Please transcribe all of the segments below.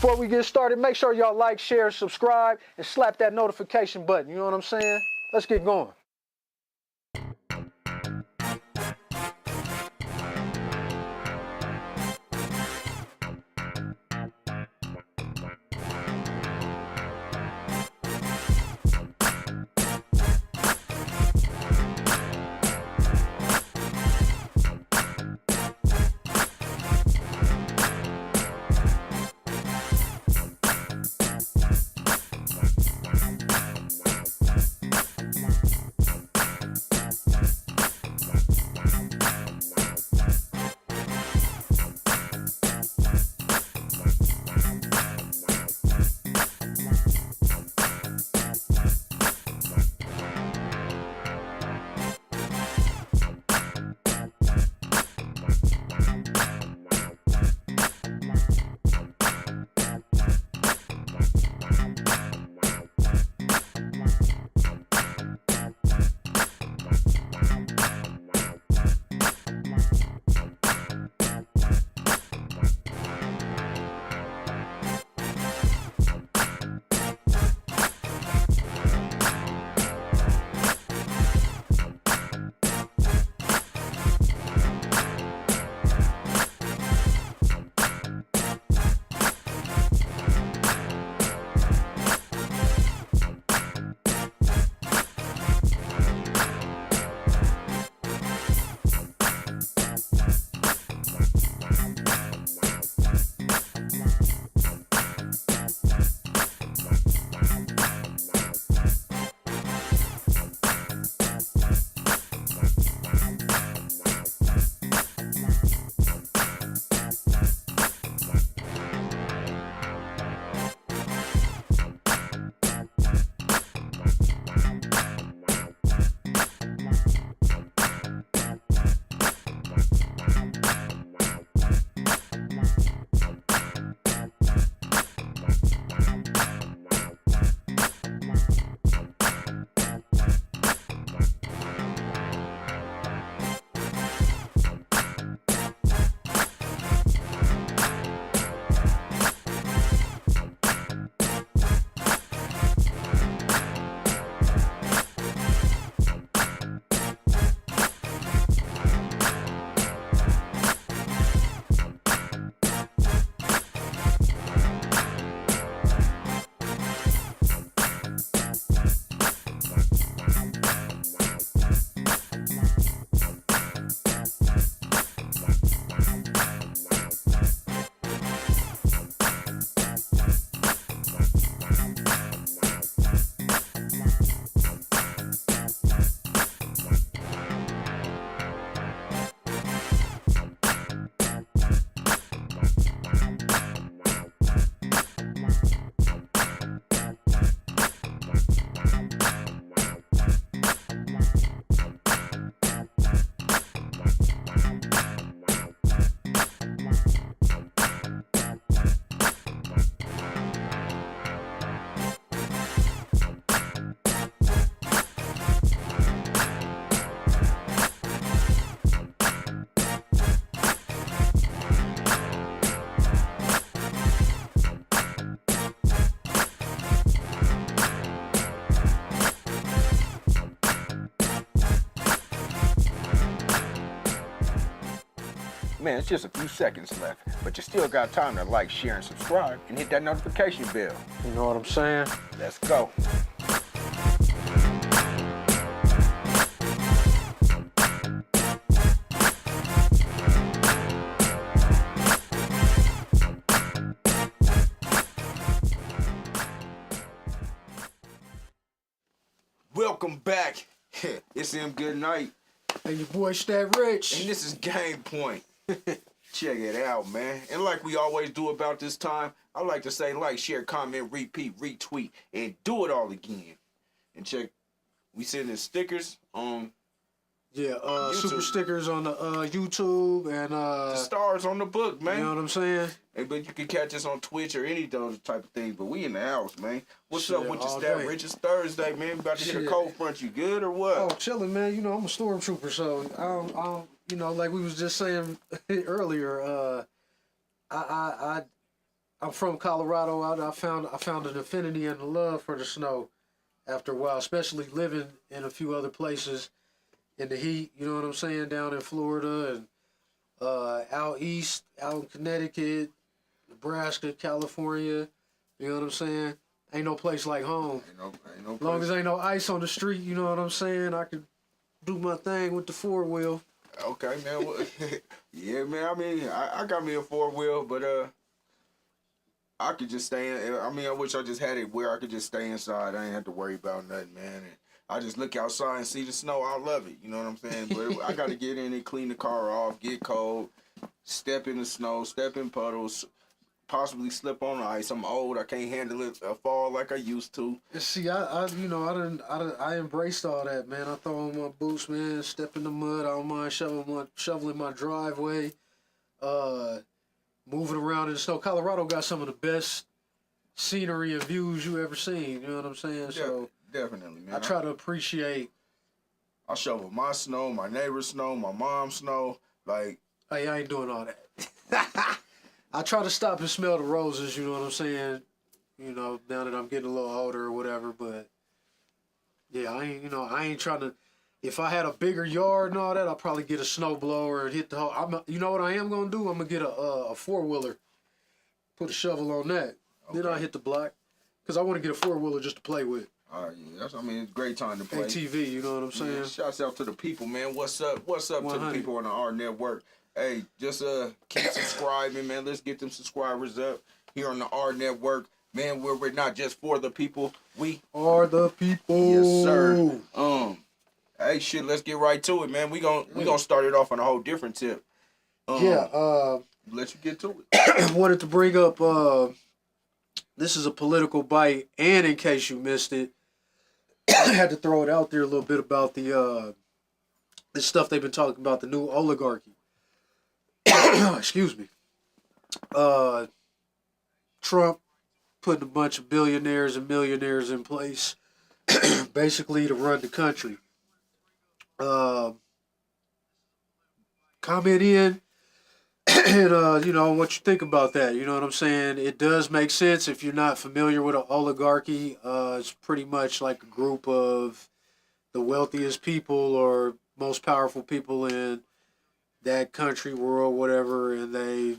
Before we get started, make sure y'all like, share, subscribe, and slap that notification button. You know what I'm saying? Let's get going. Man, it's just a few seconds left, but you still got time to like, share, and subscribe, and hit that notification bell. You know what I'm saying? Let's go. Welcome back. It's M Good Night. Hey, your boy Stat Rich. And this is Game Point. Check it out, man. And like we always do about this time, I like to say like, share, comment, repeat, retweet, and do it all again. And check, we sending stickers on super stickers on the YouTube and the stars on the book, man. You know what I'm saying? Hey, but you can catch us on Twitch or any of those type of things. But we in the house, man. What's up with your Stat Rich? It's Thursday, man. We about to hit a cold front. You good or what? Oh, chilling, man. You know, I'm a stormtrooper, so I don't, you know, like we was just saying earlier, I I'm from Colorado. I found an affinity and a love for the snow after a while, especially living in a few other places in the heat. You know what I'm saying? Down in Florida and out east, out in Connecticut, Nebraska, California. You know what I'm saying? Ain't no place like home. Ain't no As long place. as ain't no ice on the street, you know what I'm saying? I could do my thing with the 4-wheel. Okay, man. Well, yeah, man. I mean, I got me a 4-wheel, but I could just stay in. I mean, I wish I just had it where I could just stay inside. I ain't have to worry about nothing, man. And I just look outside and see the snow. I love it. You know what I'm saying? But I got to get in and clean the car off, get cold, step in the snow, step in puddles, possibly slip on the ice. I'm old. I can't handle it. A fall like I used to. See, I embraced all that, man. I throw on my boots, man. Step in the mud. I don't mind shoveling my driveway. Moving around in the snow. Colorado got some of the best scenery and views you ever seen. You know what I'm saying? So Definitely, man. I try to appreciate. I shovel my snow, my neighbor's snow, my mom's snow. Like, Hey, I ain't doing all that. I try to stop and smell the roses. You know what I'm saying? You know, now that I'm getting a little older or whatever. But yeah, I ain't trying to. If I had a bigger yard and all that, I'll probably get a snow blower and hit the whole. You know what I am gonna do? I'm gonna get a 4-wheeler, put a shovel on that. okay. Then I hit the block, cause I want to get a 4-wheeler just to play with. Yeah, I mean, it's a great time to play. ATV, you know what I'm saying? Yeah, shouts out to the people, man. What's up? What's up to the 100. people on the R Network? Hey, just keep subscribing, man. Let's get them subscribers up here on the R Network, man. We're not just for the people. We Are the people. Yes, sir. Hey, shit. Let's get right to it, man. We gonna start it off on a whole different tip. Let you get to it. Wanted to bring up. This is a political bite, and in case you missed it, I had to throw it out there a little bit about the this stuff they've been talking about, the new oligarchy. Excuse me. Trump putting a bunch of billionaires and millionaires in place, basically to run the country. Comment in and what you think about that. You know what I'm saying? It does make sense if you're not familiar with an oligarchy. It's pretty much like a group of the wealthiest people or most powerful people in that country, world, whatever, and they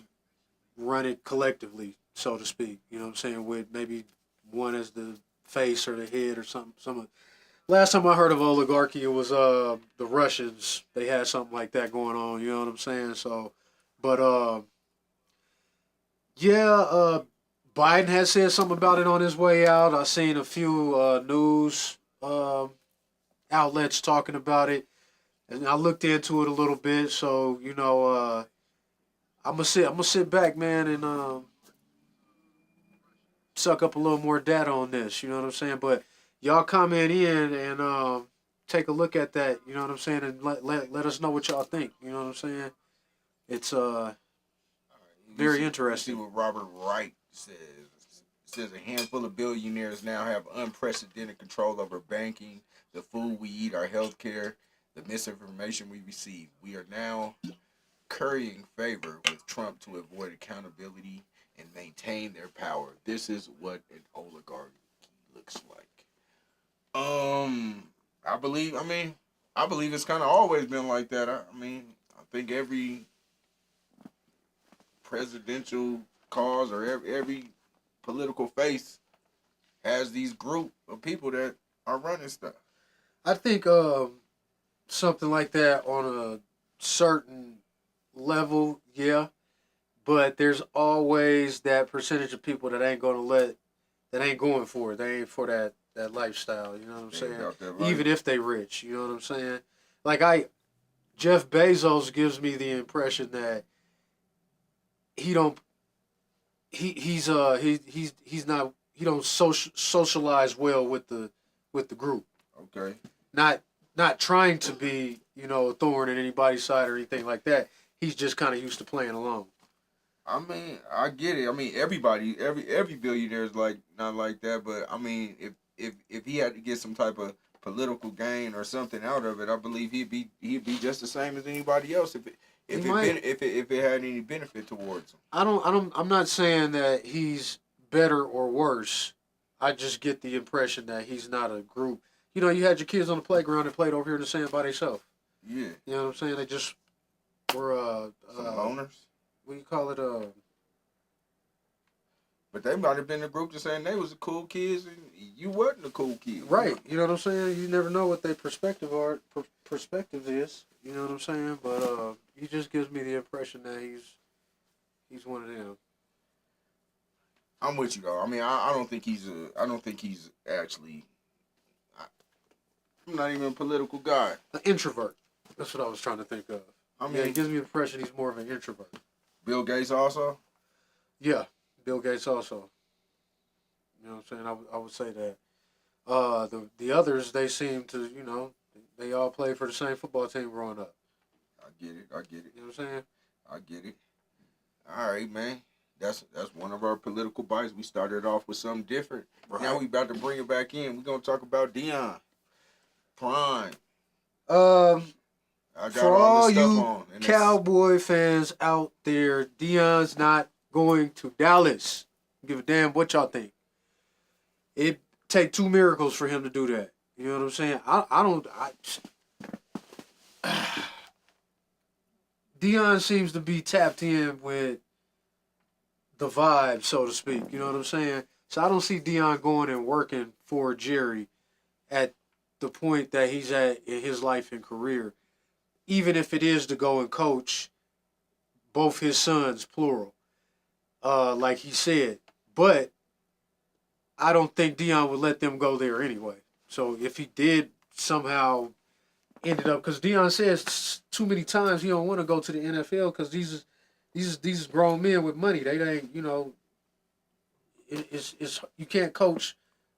run it collectively, so to speak. You know what I'm saying? With maybe one as the face or the head or something. Last time I heard of oligarchy, it was the Russians. They had something like that going on. You know what I'm saying? So, but Biden has said something about it on his way out. I've seen a few news outlets talking about it, and I looked into it a little bit. So I'm gonna sit back, man, and suck up a little more data on this. You know what I'm saying? But y'all comment in and take a look at that. You know what I'm saying? And let us know what y'all think. You know what I'm saying? It's very interesting. See what Robert Wright says. It says a handful of billionaires now have unprecedented control over banking, the food we eat, our health care, the misinformation we receive. We are now currying favor with Trump to avoid accountability and maintain their power. This is what an oligarchy looks like. I believe it's kind of always been like that. I think every presidential cause or every political face has these group of people that are running stuff. I think something like that on a certain level, yeah. But there's always that percentage of people that ain't going for it. They ain't for that lifestyle. You know what I'm saying? Even if they rich, you know what I'm saying? Like Jeff Bezos gives me the impression that he don't socialize well with the group. Okay. Not trying to be, a thorn in anybody's side or anything like that. He's just kind of used to playing along. I mean, I get it. I mean, everybody, every billionaire is not like that. But I mean, if he had to get some type of political gain or something out of it, I believe he'd be just the same as anybody else. if He it might. if it had any benefit towards him. I'm not saying that he's better or worse. I just get the impression that he's not a group. You know, you had your kids on the playground and played over here in the sand by themselves. Yeah, You know what I'm saying? They just were some loners. what do you call it? But they might have been a group just saying they was the cool kids and you wasn't a cool kid. Right. You know what I'm saying? You never know what their perspective is. You know what I'm saying? But he just gives me the impression that he's one of them. I'm with you though. I mean, I don't think he's actually. I'm not even a political guy. An introvert. That's what I was trying to think of. I mean, Yeah, it gives me the impression he's more of an introvert. Bill Gates also. Yeah, Bill Gates also. You know what I'm saying? I would say that. The others, they seem to, they all played for the same football team growing up. I get it. You know what I'm saying? I get it. All right, man. That's one of our political bites. We started off with something different. Right. Now we about to bring it back in. We're gonna talk about Dion Prime. I got For all all this stuff you on. And Cowboy fans out there, Dion's not going to Dallas. Give a damn what y'all think. It take two miracles for him to do that. You know what I'm saying? Dion seems to be tapped in with the vibe, so to speak. You know what I'm saying? So I don't see Dion going and working for Jerry at the point that he's at in his life and career, even if it is to go and coach both his sons, plural, like he said. But I don't think Dion would let them go there anyway. So if he did somehow ended up, because Dion says too many times he don't want to go to the NFL because these grown men with money. They ain't, it's you can't coach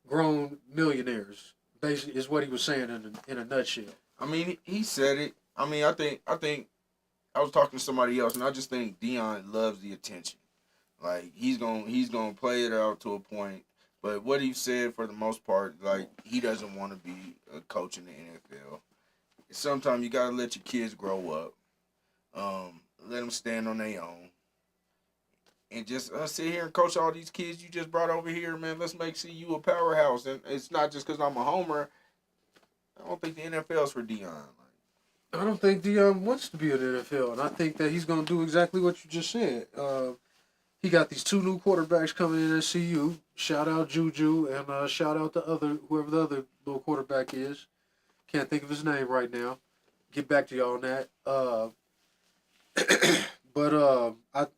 grown millionaires. Basically, is what he was saying in a nutshell. I mean, he said it. I mean, I think I was talking to somebody else, and I just think Dion loves the attention. Like he's gonna play it out to a point. But what he said for the most part, like he doesn't want to be a coach in the NFL. Sometimes you gotta let your kids grow up, let them stand on their own, and just sit here and coach all these kids you just brought over here, man. Let's make CU a powerhouse, and it's not just because I'm a homer. I don't think the NFL's for Dion. I don't think Dion wants to be in the NFL, and I think that he's going to do exactly what you just said. He got these two new quarterbacks coming in at CU. Shout out Juju, and shout out to whoever the other little quarterback is. Can't think of his name right now. Get back to y'all on that.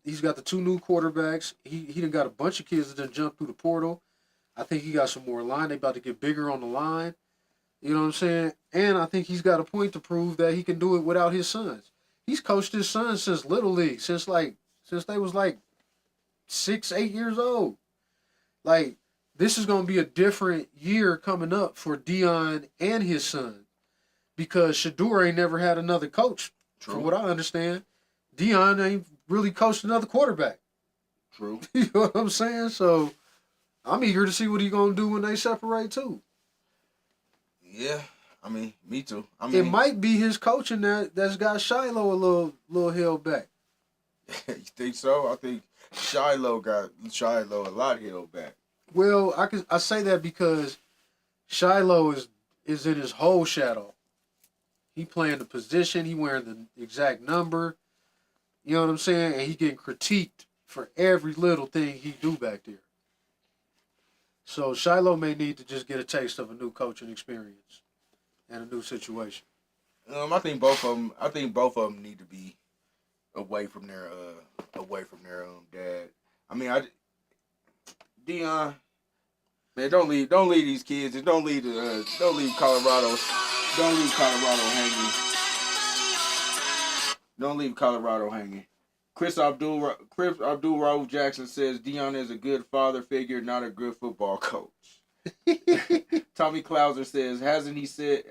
He's got the two new quarterbacks. He done got a bunch of kids that done jumped through the portal. I think he got some more line. They about to get bigger on the line. You know what I'm saying? And I think he's got a point to prove that he can do it without his sons. He's coached his sons since Little League, since they was like 6, 8 years old. Like, this is going to be a different year coming up for Dion and his son. Because Shador ain't never had another coach, True. from what I understand. Dion ain't really coached another quarterback. True. You know what I'm saying? So, I'm eager to see what he's going to do when they separate, too. Yeah, I mean, me too. I mean, it might be his coaching that's got Shiloh a little held back. You think so? I think Shiloh got a lot held back. Well, I say that because Shiloh is in his whole shadow. He playing the position, he wearing the exact number. You know what I'm saying? And he getting critiqued for every little thing he do back there. So Shiloh may need to just get a taste of a new coaching experience and a new situation. I think both of them need to be away from their dad. I mean, Dion, man, don't leave these kids and don't leave Colorado hanging. Don't leave Colorado hanging. Chris Abdul Rauf Jackson says Dion is a good father figure, not a good football coach. Tommy Clouser says, hasn't he said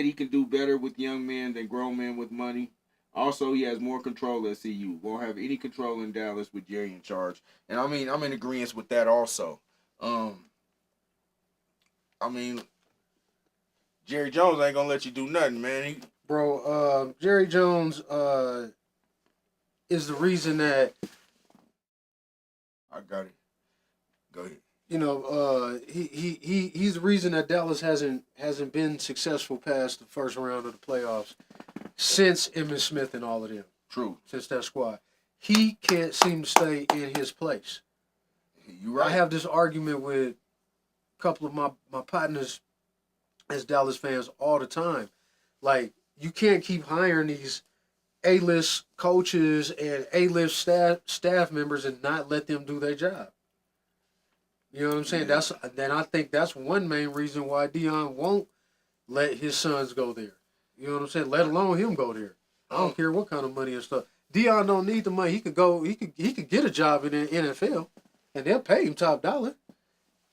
he can do better with young men than grown men with money? Also, he has more control at CU. Won't have any control in Dallas with Jerry in charge. And I mean, I'm in agreement with that also. I mean, Jerry Jones ain't gonna let you do nothing, man. Bro, Jerry Jones is the reason that I got it. Go ahead. he's the reason that Dallas hasn't been successful past the first round of the playoffs since Emmitt Smith and all of them. True. Since that squad, he can't seem to stay in his place. You right. I have this argument with a couple of my partners as Dallas fans all the time. Like, you can't keep hiring these A-list coaches and A-list staff members and not let them do their job. You know what I'm saying? Yeah. Then I think that's one main reason why Dion won't let his sons go there. You know what I'm saying? Let alone him go there. I don't care what kind of money and stuff. Dion don't need the money. He could go. He could get a job in the NFL, and they'll pay him top dollar.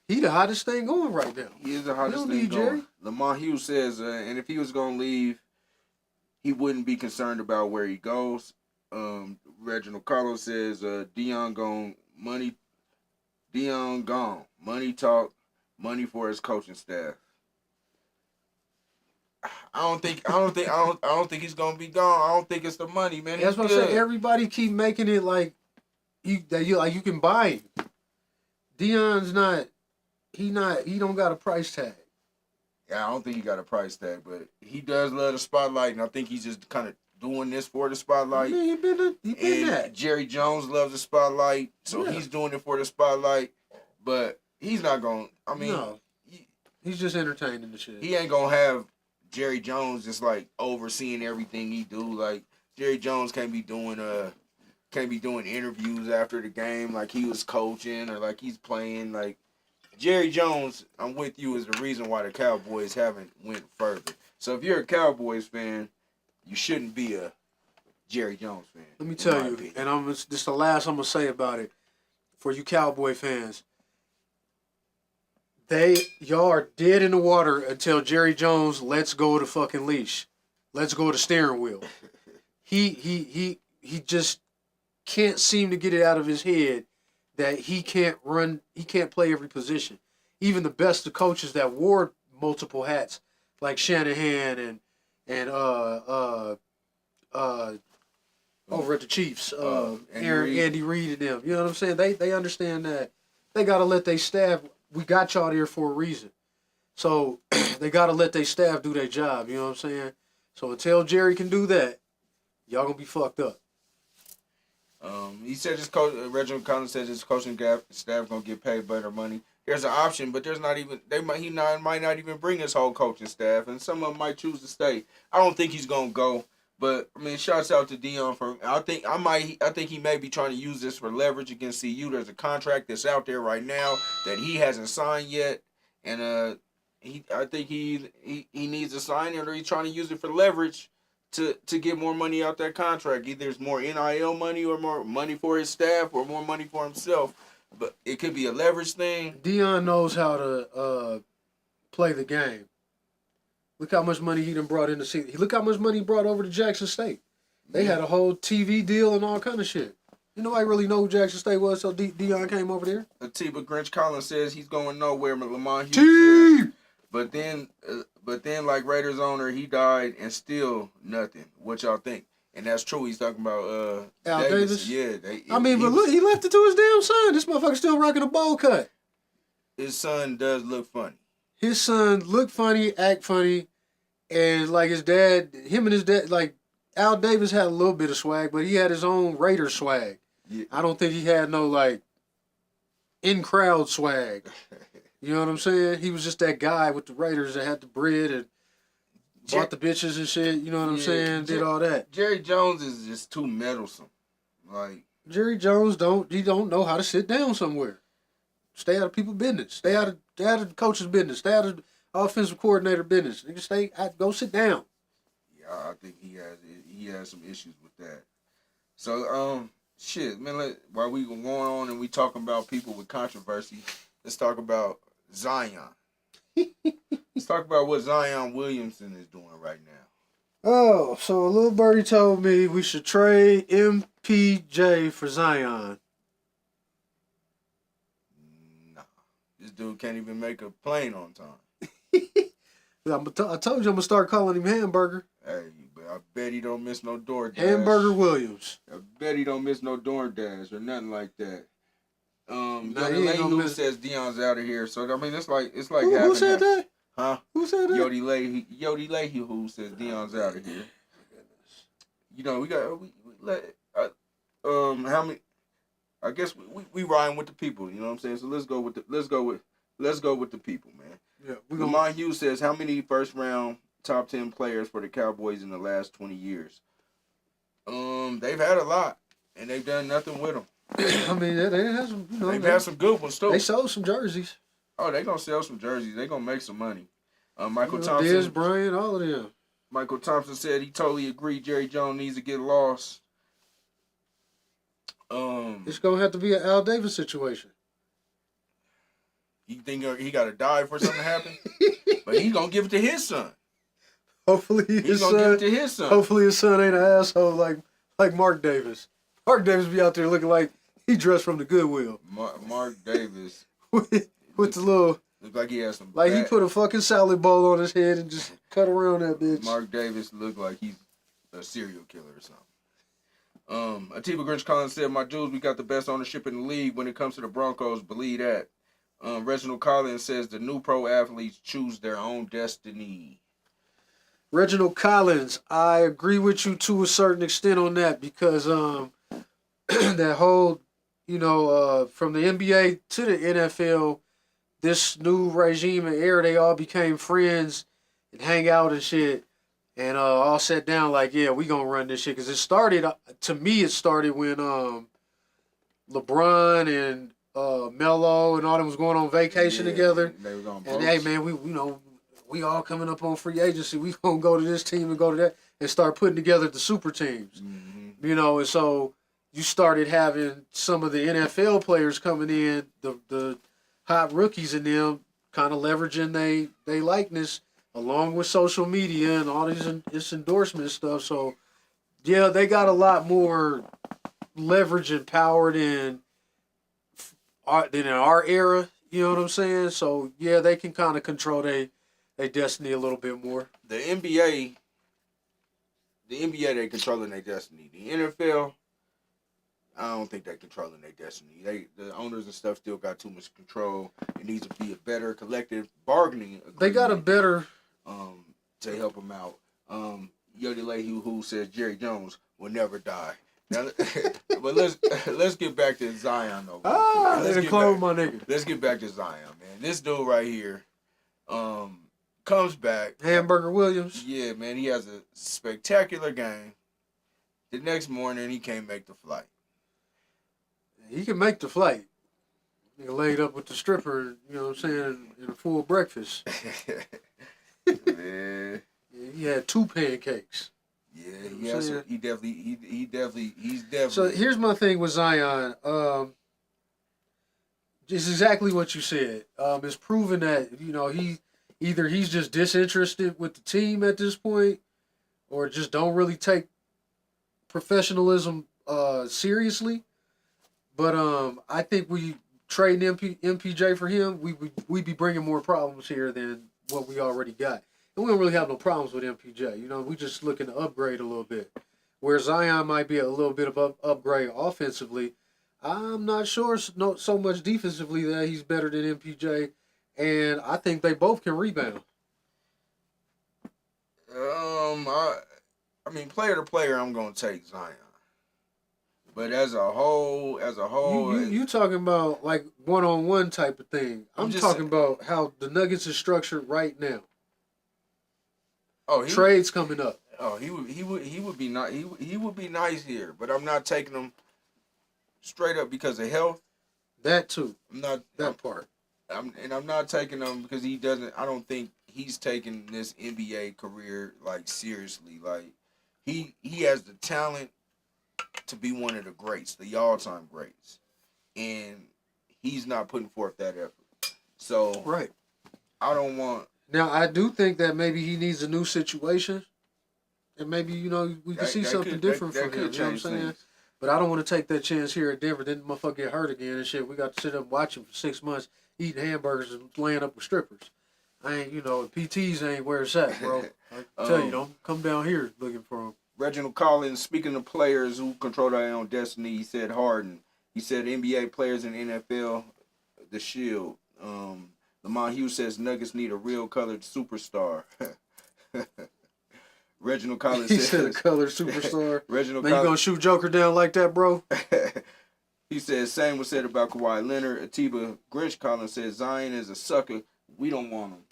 He the hottest thing going right now. He is the hottest don't thing need going. Jerry. Lamar Hughes says, and if he was going to leave, he wouldn't be concerned about where he goes. Reginald Carlos says, Dion gone, money. Dion gone, money talk, money for his coaching staff. I don't think he's gonna be gone. I don't think it's the money, man. That's what I'm saying. Everybody keep making it like you can buy him. Dion's not. He don't got a price tag. Yeah, I don't think he got a price tag, but he does love the spotlight, and I think he's just kind of doing this for the spotlight. He been that. Jerry Jones loves the spotlight, so Yeah. he's doing it for the spotlight. But he's not going. I mean, no, he's just entertaining the shit. He ain't gonna have Jerry Jones just like overseeing everything he do. Like, Jerry Jones can't be doing interviews after the game like he was coaching or like he's playing. Like, Jerry Jones, I'm with you, is the reason why the Cowboys haven't went further. So if you're a Cowboys fan, you shouldn't be a Jerry Jones fan. Let me tell you, and this is the last I'm gonna say about it for you Cowboy fans. Y'all are dead in the water until Jerry Jones lets go of the fucking leash, lets go of the steering wheel. He just can't seem to get it out of his head that he can't run, he can't play every position. Even the best of coaches that wore multiple hats, like Shanahan and over at the Chiefs, Andy Reid and them. You know what I'm saying? They understand that they gotta let their staff. We got y'all there for a reason, so they gotta let their staff do their job. You know what I'm saying? So until Jerry can do that, y'all gonna be fucked up. He said his coach, Reginald Collins says his coaching staff gonna get paid better money. There's an option, but there's not even might not even bring his whole coaching staff, and some of them might choose to stay. I don't think he's gonna go, but I mean, shouts out to Dion for. I think he may be trying to use this for leverage against CU. There's a contract that's out there right now that he hasn't signed yet, and I think he needs to sign it, or he's trying to use it for leverage to get more money out that contract. Either it's more NIL money or more money for his staff or more money for himself. But it could be a leverage thing. Dion knows how to play the game. Look how much money he done brought in the season. Look how much money he brought over to Jackson State. They had a whole TV deal and all kind of shit. You know, I really know who Jackson State was, so Dion came over there. But Grinch Collins says he's going nowhere. Lamar Hughes. But then, like Raiders owner, he died and still nothing. What y'all think? And that's true. He's talking about Al Davis. Yeah. But look, he left it to his damn son. This motherfucker's still rocking a bowl cut. His son does look funny. His son look funny, act funny, and like his dad, him and his dad, like Al Davis had a little bit of swag, but he had his own Raider swag. Yeah. I don't think he had no like in crowd swag. You know what I'm saying? He was just that guy with the Raiders that had the bread and bought the bitches and shit. You know what I'm saying? Did all that. Jerry Jones is just too meddlesome. Like, Jerry Jones don't know how to sit down somewhere. Stay out of people's business. Stay out of the coach's business. Stay out of the offensive coordinator business. Nigga, go sit down. Yeah, I think he has some issues with that. So shit, man. While we going on and we talking about people with controversy, let's talk about Zion. Let's talk about what Zion Williamson is doing right now. Oh, so a little birdie told me we should trade MPJ for Zion. Nah. This dude can't even make a plane on time. I told you I'm going to start calling him Hamburger. Hey, But I bet he don't miss no DoorDash. Hamburger Williams. I bet he don't miss no DoorDash or nothing like that. Nah, Yoda he ain't gonna Leahy miss. says Dion's out of here. So I mean, it's like Who said that? Huh? Who said that? Yodi Leahy who says Dion's out of here. You know, we let how many? I guess we riding with the people. You know what I'm saying? So let's go with the people, man. Yeah, Lamont Hughes says, how many first round top 10 players for the Cowboys in the last 20 years? They've had a lot, and they've done nothing with them. I mean, they had some. You know, they've had some good ones too. They sold some jerseys. Oh, they gonna sell some jerseys. They gonna make some money. Michael Thompson, Dez Bryant, all of them. Michael Thompson said he totally agreed. Jerry Jones needs to get lost. It's gonna have to be an Al Davis situation. You think he got to die for something to happen? But he's gonna give it to his son. Hopefully, he's gonna give it to his son. Hopefully, his son ain't an asshole like Mark Davis. Mark Davis be out there looking like he dressed from the Goodwill. Mark Davis with the little. Look like he has some. Like he put a fucking salad bowl on his head and just cut around that bitch. Mark Davis looked like he's a serial killer or something. Atiba Grinch Collins said, "My dudes, we got the best ownership in the league when it comes to the Broncos. Believe that." Reginald Collins says the new pro athletes choose their own destiny. Reginald Collins, I agree with you to a certain extent on that because that whole, from the NBA to the NFL, this new regime and era, they all became friends and hang out and shit, and all sat down like, yeah, we gonna run this shit. Because it started when LeBron and Melo and all them was going on vacation together. They was on and boats. hey man, we all coming up on free agency. We gonna go to this team and go to that and start putting together the super teams. Mm-hmm. And so you started having some of the NFL players coming in, the hot rookies in them kind of leveraging they likeness along with social media and all this endorsement stuff. So yeah, they got a lot more leverage and power than in our era, you know what I'm saying? So yeah, they can kind of control their destiny a little bit more. The NBA, they controlling their destiny. The NFL, I don't think they're controlling their destiny. The owners and stuff still got too much control. It needs to be a better collective bargaining agreement. They got a better to help them out. Yoda Leahy who says Jerry Jones will never die. Now, but let's get back to Zion though. My nigga. Let's get back to Zion, man. This dude right here, comes back. Hamburger Williams. Yeah, man. He has a spectacular game. The next morning, he can't make the flight. He can make the flight. He laid up with the stripper, you know what I'm saying, in a full breakfast. Man. He had 2 pancakes. Yeah, he's definitely. So here's my thing with Zion. It's exactly what you said. It's proven that he's just disinterested with the team at this point, or just don't really take professionalism seriously. But I think we trading MPJ for him, we be bringing more problems here than what we already got. And we don't really have no problems with MPJ. We just looking to upgrade a little bit. Where Zion might be a little bit of an upgrade offensively, I'm not sure so much defensively that he's better than MPJ. And I think they both can rebound. I mean, player to player, I'm gonna take Zion. But as a whole, you talking about like one-on-one type of thing. I'm talking about how the Nuggets is structured right now. Trades coming up. Oh, he would be nice. He would be nice here, but I'm not taking him straight up because of health. That too. Part. I'm not taking him because he doesn't. I don't think he's taking this NBA career like seriously. Like he has the talent to be one of the greats, the all-time greats, and he's not putting forth that effort. So right. I don't want. Now, I do think that maybe he needs a new situation, and maybe, we can see something different from him, you know what I'm saying? Things. But I don't want to take that chance here at Denver. Then the motherfucker get hurt again and shit. We got to sit up and watch him for 6 months, eating hamburgers and laying up with strippers. I ain't, PTs ain't where it's at, bro. I tell you, don't come down here looking for them. Reginald Collins, speaking of players who control their own destiny, he said Harden. He said NBA players in the NFL, the Shield. Lamont Hughes says Nuggets need a real colored superstar. Reginald Collins He says, said a colored superstar. Reginald Man, you gonna shoot Joker down like that, bro? He said same was said about Kawhi Leonard. Atiba Grinch Collins said Zion is a sucker. We don't want him.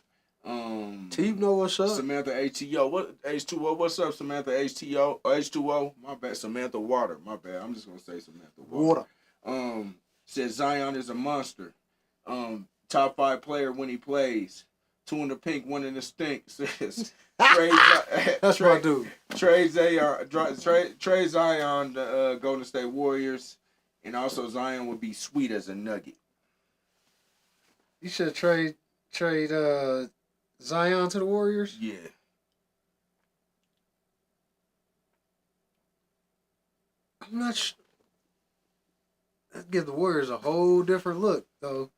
Teeb know what's up. Samantha HTO. What H2O? What's up, Samantha HTO? H2O? My bad. Samantha Water. My bad. I'm just gonna say Samantha Water. Said Zion is a monster. Top 5 player when he plays. 2 in the pink, 1 in the stink. Says That's my dude. Trey Zion, the Golden State Warriors, and also Zion would be sweet as a nugget. You should trade Zion to the Warriors? Yeah. I'm not sure. That'd give the Warriors a whole different look, though.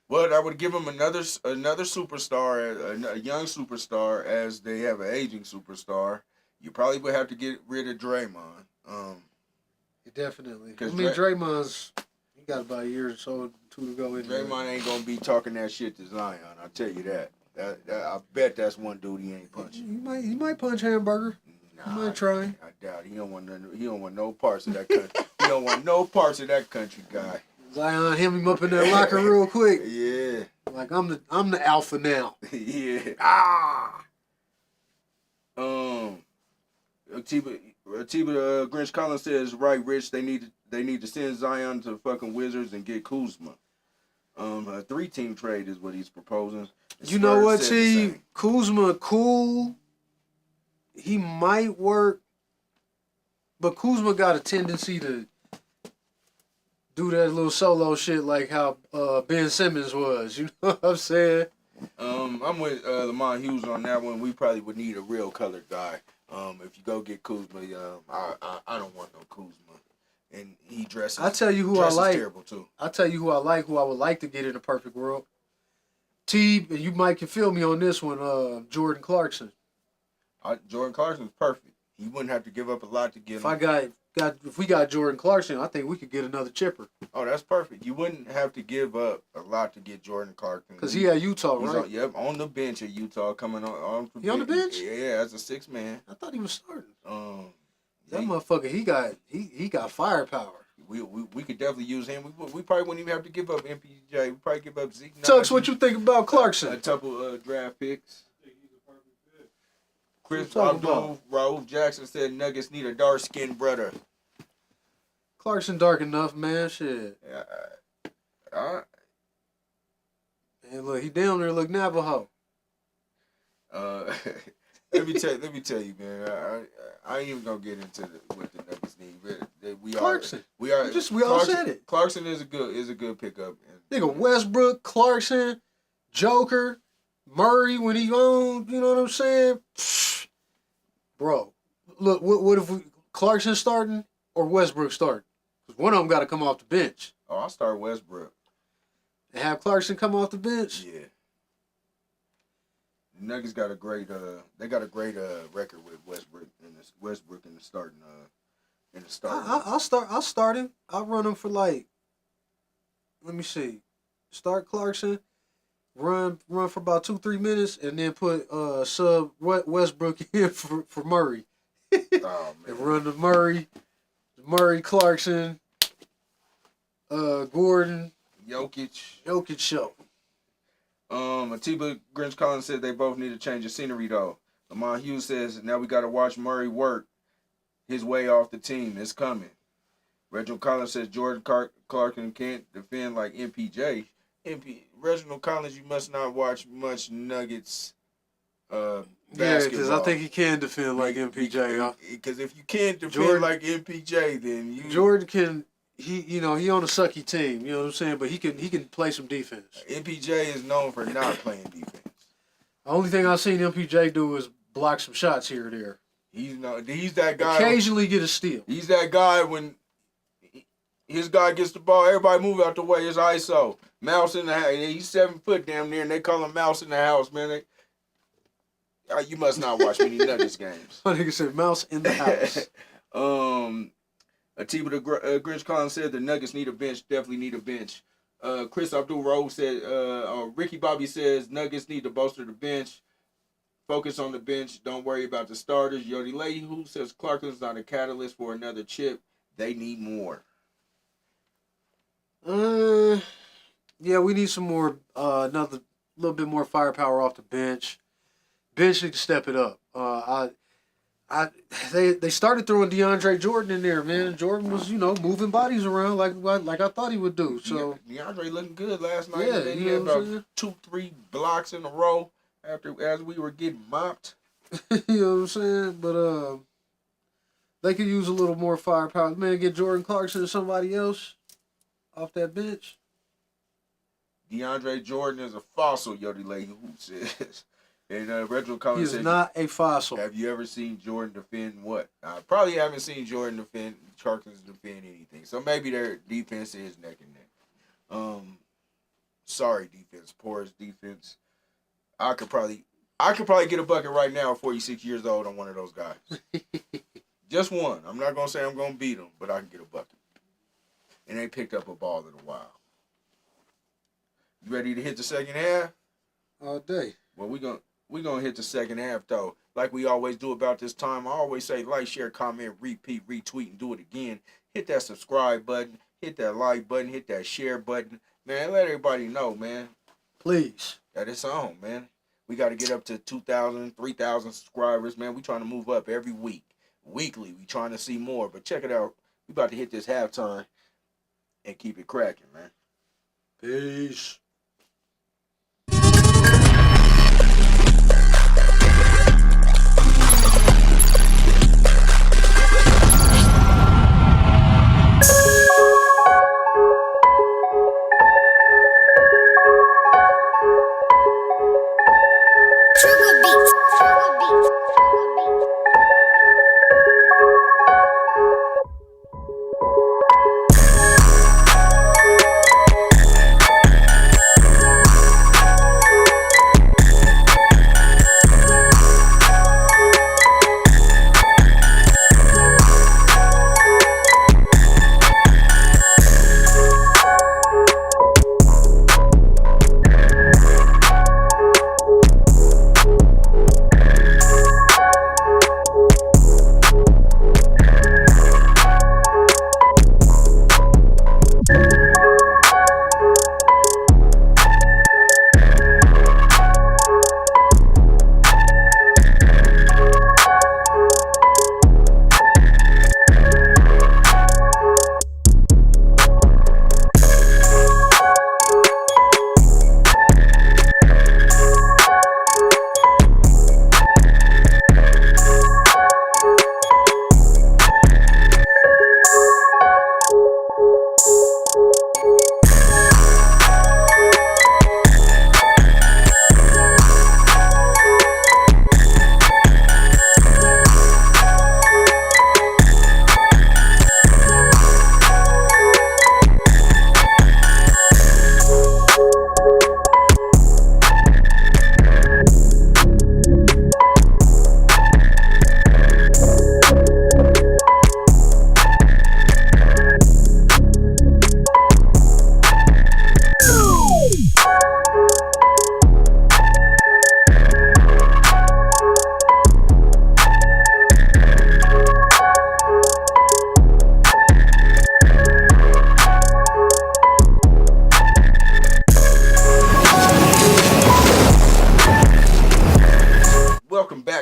Well, I would give them another superstar, a young superstar, as they have an aging superstar. You probably would have to get rid of Draymond. Definitely. I mean, Draymond's, he got about a year or so, 2 to go. Draymond ain't going to be talking that shit to Zion, I'll tell you that. I bet that's one dude he ain't punching. He might punch Hamburger. Nah, he might try. I doubt it. He don't want no parts of that country. He don't want no parts of that country guy. Zion him up in that locker real quick. Yeah. Like I'm the alpha now. Yeah. Atiba Grinch Collins says, right, Rich, they need to send Zion to the fucking Wizards and get Kuzma. A 3-team trade is what he's proposing. You know what, T? Kuzma cool. He might work, but Kuzma got a tendency to do that little solo shit like how Ben Simmons was. You know what I'm saying? I'm with Lamont Hughes on that one. We probably would need a real colored guy. If you go get Kuzma, I don't want no Kuzma. And he dresses. I tell you who I like. Terrible too. I tell you who I like. Who I would like to get in a perfect world. T, and you might can feel me on this one. Jordan Clarkson. Jordan Clarkson's perfect. He wouldn't have to give up a lot to get him. If we got Jordan Clarkson, I think we could get another chipper. Oh, that's perfect. You wouldn't have to give up a lot to get Jordan Clarkson. Because he at Utah, right? On the bench at Utah, coming on. He on the bench? Yeah, as a 6 man. I thought he was starting. That motherfucker, he got firepower. We could definitely use him. We probably wouldn't even have to give up MPJ. We probably give up Zeke. Tux, what you think about Clarkson? A couple draft picks. Chris Raouf Jackson said Nuggets need a dark-skinned brother. Clarkson dark enough, man. Shit. And look, he down there look Navajo. Let me tell you, man. I ain't even gonna get into what the Nuggets need. Clarkson. We all said it. Clarkson is a good pickup. Nigga, Westbrook, Clarkson, Joker, Murray when he on. You know what I'm saying? Pfft. Bro, look. What if Clarkson starting or Westbrook starting? Because one of them got to come off the bench. Oh, I'll start Westbrook. And have Clarkson come off the bench? Yeah. The Nuggets got a great record with Westbrook in the starting I'll start him. I'll run him for let me see. Start Clarkson, run for about 2-3 minutes, and then put sub Westbrook in for Murray. Oh man. And run the Murray Clarkson, Gordon, Jokic show. Atiba Grinch Collins said they both need to change the scenery though. Lamont Hughes says now we got to watch Murray work his way off the team. It's coming. Reginald Collins says Jordan Clarkson can't defend like MPJ. Reginald Collins, you must not watch much Nuggets basketball. Yeah, because I think he can defend like MPJ. Because if you can't defend like MPJ, then Jordan can. He on a sucky team. You know what I'm saying? But he can play some defense. MPJ is known for not playing defense. The only thing I've seen MPJ do is block some shots here or there. He's that guy. Occasionally get a steal. He's that guy when His guy gets the ball. Everybody move out the way. It's ISO. Mouse in the house. He's 7 foot damn near, and they call him Mouse in the house, man. You must not watch many Nuggets games. My nigga said mouse in the house. Atiba the Grinch Collins said the Nuggets need a bench. Definitely need a bench. Chris Abdul Rose said, Ricky Bobby says Nuggets need to bolster the bench. Focus on the bench. Don't worry about the starters. Yodi Leahy says Clarkson's not a catalyst for another chip. They need more. Yeah, we need some more, another little bit more firepower off the bench. Bench need to step it up. They started throwing DeAndre Jordan in there, man. Jordan was, moving bodies around like I thought he would do. So DeAndre looking good last night. Yeah, He had about 2-3 blocks in a row as we were getting mopped. you know what I'm saying? But they could use a little more firepower. Man, get Jordan Clarkson or somebody else off that bench. DeAndre Jordan is a fossil, Yodi Leahy says. And Retro He Collins is said, not a fossil. have you ever seen Jordan defend what? I probably haven't seen Jordan defend Clarkson's defend anything. So maybe their defense is neck and neck. Sorry, defense. Porous defense. I could probably get a bucket right now at 46 years old on one of those guys. Just one. I'm not gonna say I'm gonna beat them, but I can get a bucket. And they picked up a ball in a while. You ready to hit the second half? All day. Well, we're gonna hit the second half though. Like we always do about this time. I always say like, share, comment, repeat, retweet, and do it again. Hit that subscribe button, hit that like button, hit that share button. Man, let everybody know, man. Please. That it's on, man. We got to get up to 2,000, 3,000 subscribers, man. We trying to move up every week. Weekly, we trying to see more. But check it out. We about to hit this halftime and keep it cracking, man. Peace.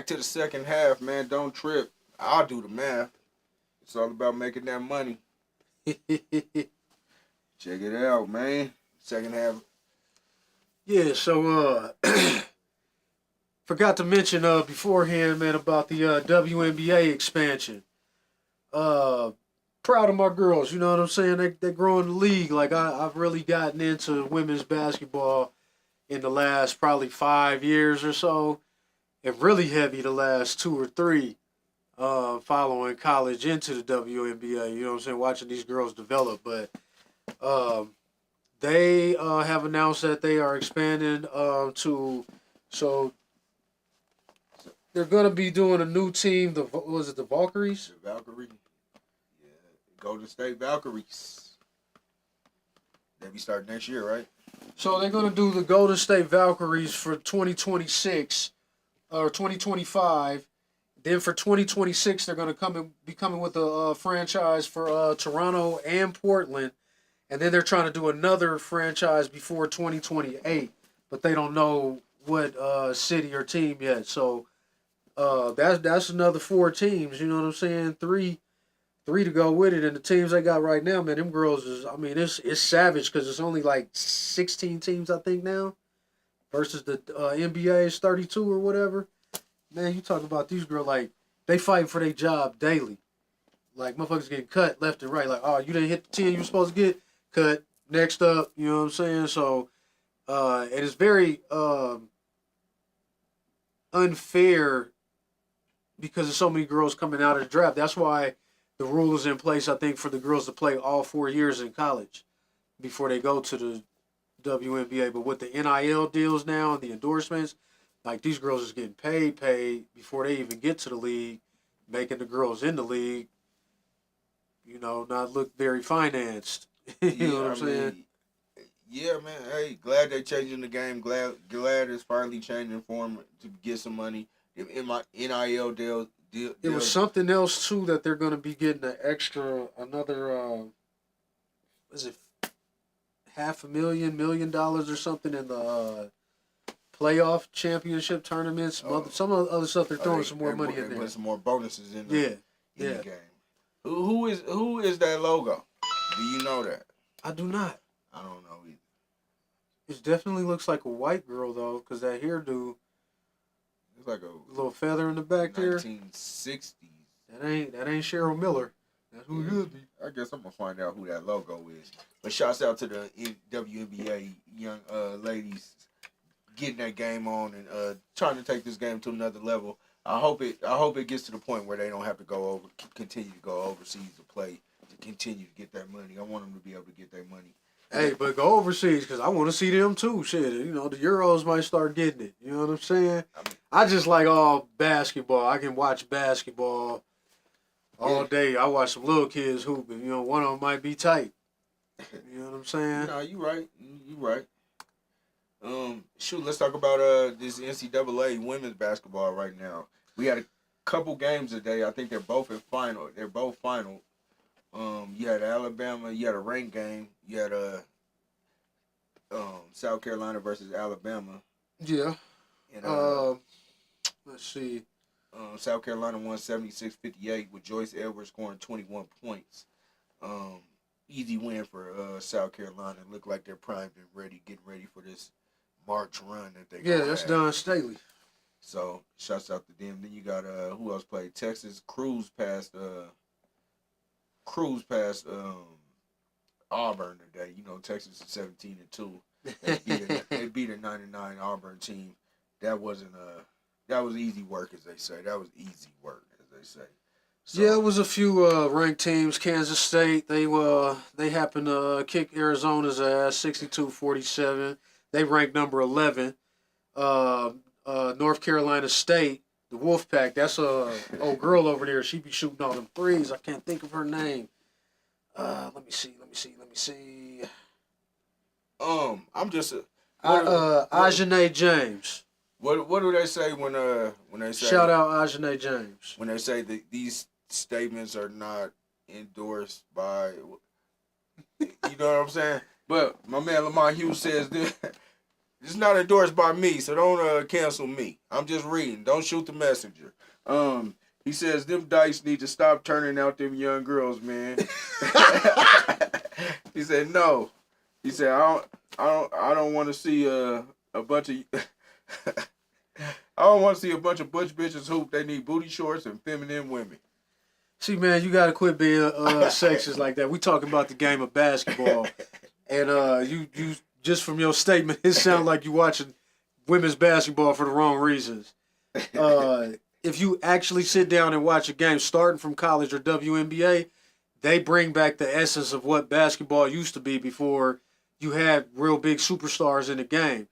To the second half, man. Don't trip. I'll do the math. It's all about making that money. Check it out, man. Second half. Yeah, so forgot to mention beforehand, man, about the WNBA expansion. Proud of my girls, you know what I'm saying? They growing the league. Like I've really gotten into women's basketball in the last probably 5 years or so. And really heavy the last 2 or 3. following college into the WNBA. You know what I'm saying? Watching these girls develop, but um, they have announced that they are expanding to. So they're gonna be doing a new team. Was it the Valkyries? The Valkyrie. Yeah. Golden State Valkyries. They be starting next year, right? So they're gonna do the Golden State Valkyries for 2026 or 2025. Then for 2026, they're gonna be coming with a franchise for Toronto and Portland, and then they're trying to do another franchise before 2028, but they don't know what city or team yet. So that's another 4 teams. You know what I'm saying? Three to go with it, and the teams they got right now, man, them girls is. I mean, it's savage because it's only like 16 teams I think now, versus the NBA is 32 or whatever. Man, you talk about these girls like they fighting for their job daily. Like motherfuckers getting cut left and right. Like, oh, you didn't hit the 10 you were supposed to get, cut. Next up, you know what I'm saying? So, it is very unfair because there's so many girls coming out of the draft. That's why the rule is in place, I think, for the girls to play all 4 years in college before they go to the WNBA. But with the NIL deals now and the endorsements, like these girls is getting paid before they even get to the league, making the girls in the league, you know, not look very financed. You know what I'm saying? Yeah, man. Hey, glad they changing the game. Glad it's finally changing for them to get some money. In my NIL deal. It was something else too that they're going to be getting another is it $500,000 or something in the playoff championship tournaments. Some other stuff they're throwing some more money in there. Put some more bonuses in the game. Who is that logo? Do you know that? I do not. I don't know either. It definitely looks like a white girl though, because that hairdo. It's like a little feather in the back there. 1960s. That ain't Cheryl Miller. That's who it could be. I guess I'm gonna find out who that logo is. But shouts out to the WNBA young ladies getting that game on and trying to take this game to another level. I hope it gets to the point where they don't have to continue to go overseas to play to continue to get that money. I want them to be able to get their money. Hey, but go overseas because I want to see them too. Shit, you know, the Euros might start getting it. You know what I'm saying? I just like all basketball. I can watch basketball all day. I watch some little kids hooping. You know, one of them might be tight. You know what I'm saying? No, you right. You right. Shoot, let's talk about this NCAA women's basketball right now. We had a couple games today. I think they're both in final. They're both final. You had Alabama. You had a ranked game. You had South Carolina versus Alabama. Yeah. And, let's see. South Carolina won 76-58 with Joyce Edwards scoring 21 points. Easy win for South Carolina. Looked like they're primed and ready, getting ready for this March run that they. Yeah, that's Don Staley. So shouts out to them. Then you got who else played? Texas cruised past Auburn today. You know, Texas is 17-2. They beat a 99 Auburn team. That was easy work, as they say. That was easy work, as they say. So, yeah, it was a few ranked teams. Kansas State, they happened to kick Arizona's ass 62-47. They ranked number 11. North Carolina State, the Wolfpack. That's a old girl over there. She be shooting all them threes. I can't think of her name. Let me see. I'm just Ajane James. What do they say when they say shout out Ajane James when they say that these statements are not endorsed by, you know what I'm saying? But my man Lamont Hughes says this. It's not endorsed by me, so don't cancel me. I'm just reading. Don't shoot the messenger. He says them dykes need to stop turning out them young girls, man. He said no. He said I don't want to see a bunch of I don't want to see a bunch of butch bitches hoop. They need booty shorts and feminine women. See, man, you gotta quit being sexist like that. We talking about the game of basketball, and you just from your statement, it sounds like you watching women's basketball for the wrong reasons. if you actually sit down and watch a game starting from college or WNBA, they bring back the essence of what basketball used to be before you had real big superstars in the game.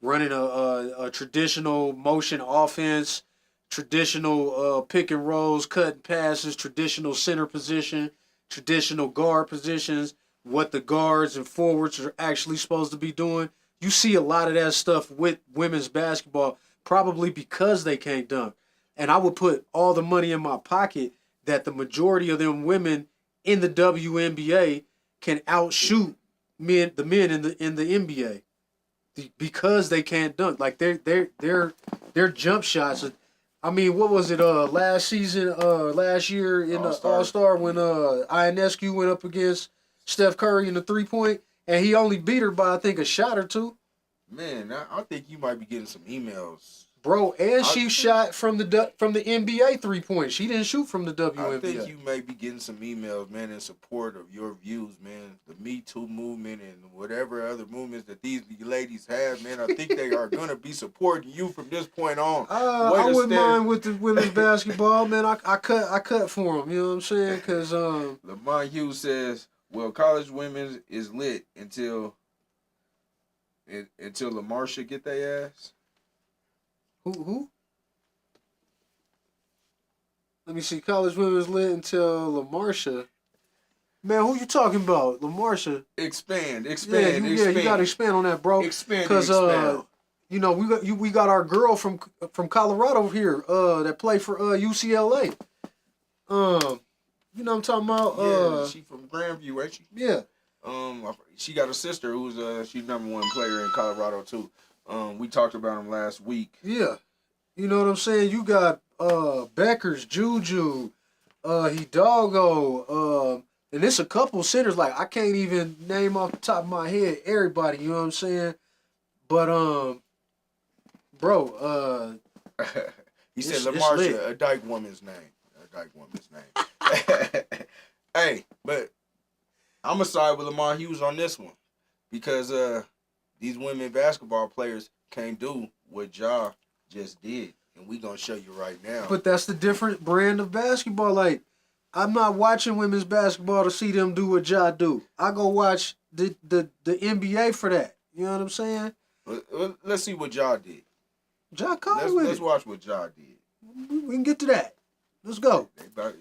Running a traditional motion offense, traditional pick and rolls, cutting passes, traditional center position, traditional guard positions, what the guards and forwards are actually supposed to be doing. You see a lot of that stuff with women's basketball, probably because they can't dunk. And I would put all the money in my pocket that the majority of them women in the WNBA can outshoot the men in the NBA because they can't dunk. Like their jump shots. I mean, what was it? Last season, last year in the All-Star when Ionescu went up against Steph Curry in the 3-point, and he only beat her by I think a shot or two. Man, I think you might be getting some emails. Bro, and she shot from the NBA 3-point. She didn't shoot from the WNBA. I think you may be getting some emails, man, in support of your views, man. The Me Too movement and whatever other movements that these ladies have, man. I think they are going to be supporting you from this point on. I wouldn't mind with the women's basketball, man. I cut for them, you know what I'm saying? Because Lamont Hughes says, well, college women is lit until LaMarsha get their ass. Who? Let me see. College women's lit until LaMarsha. Man, who you talking about? LaMarsha. Expand. Yeah, you gotta expand on that, bro. Expand. Because you know, we got our girl from Colorado here, that played for UCLA. You know what I'm talking about? Yeah, she from Grandview, ain't she? Yeah. She got a sister who's she's #1 player in Colorado too. We talked about him last week. Yeah. You know what I'm saying? You got Beckers, Juju, Hidalgo, and there's a couple centers, like I can't even name off the top of my head everybody, you know what I'm saying? But bro, he said LaMarsha, a dyke woman's name. Hey, but I'm gonna side with Lamar Hughes on this one because these women basketball players can't do what Ja just did, and we gonna show you right now. But that's the different brand of basketball. Like, I'm not watching women's basketball to see them do what Ja do. I go watch the NBA for that. You know what I'm saying? Let's see what Ja did. Ja caught with Let's watch what Ja did. We can get to that. Let's go. That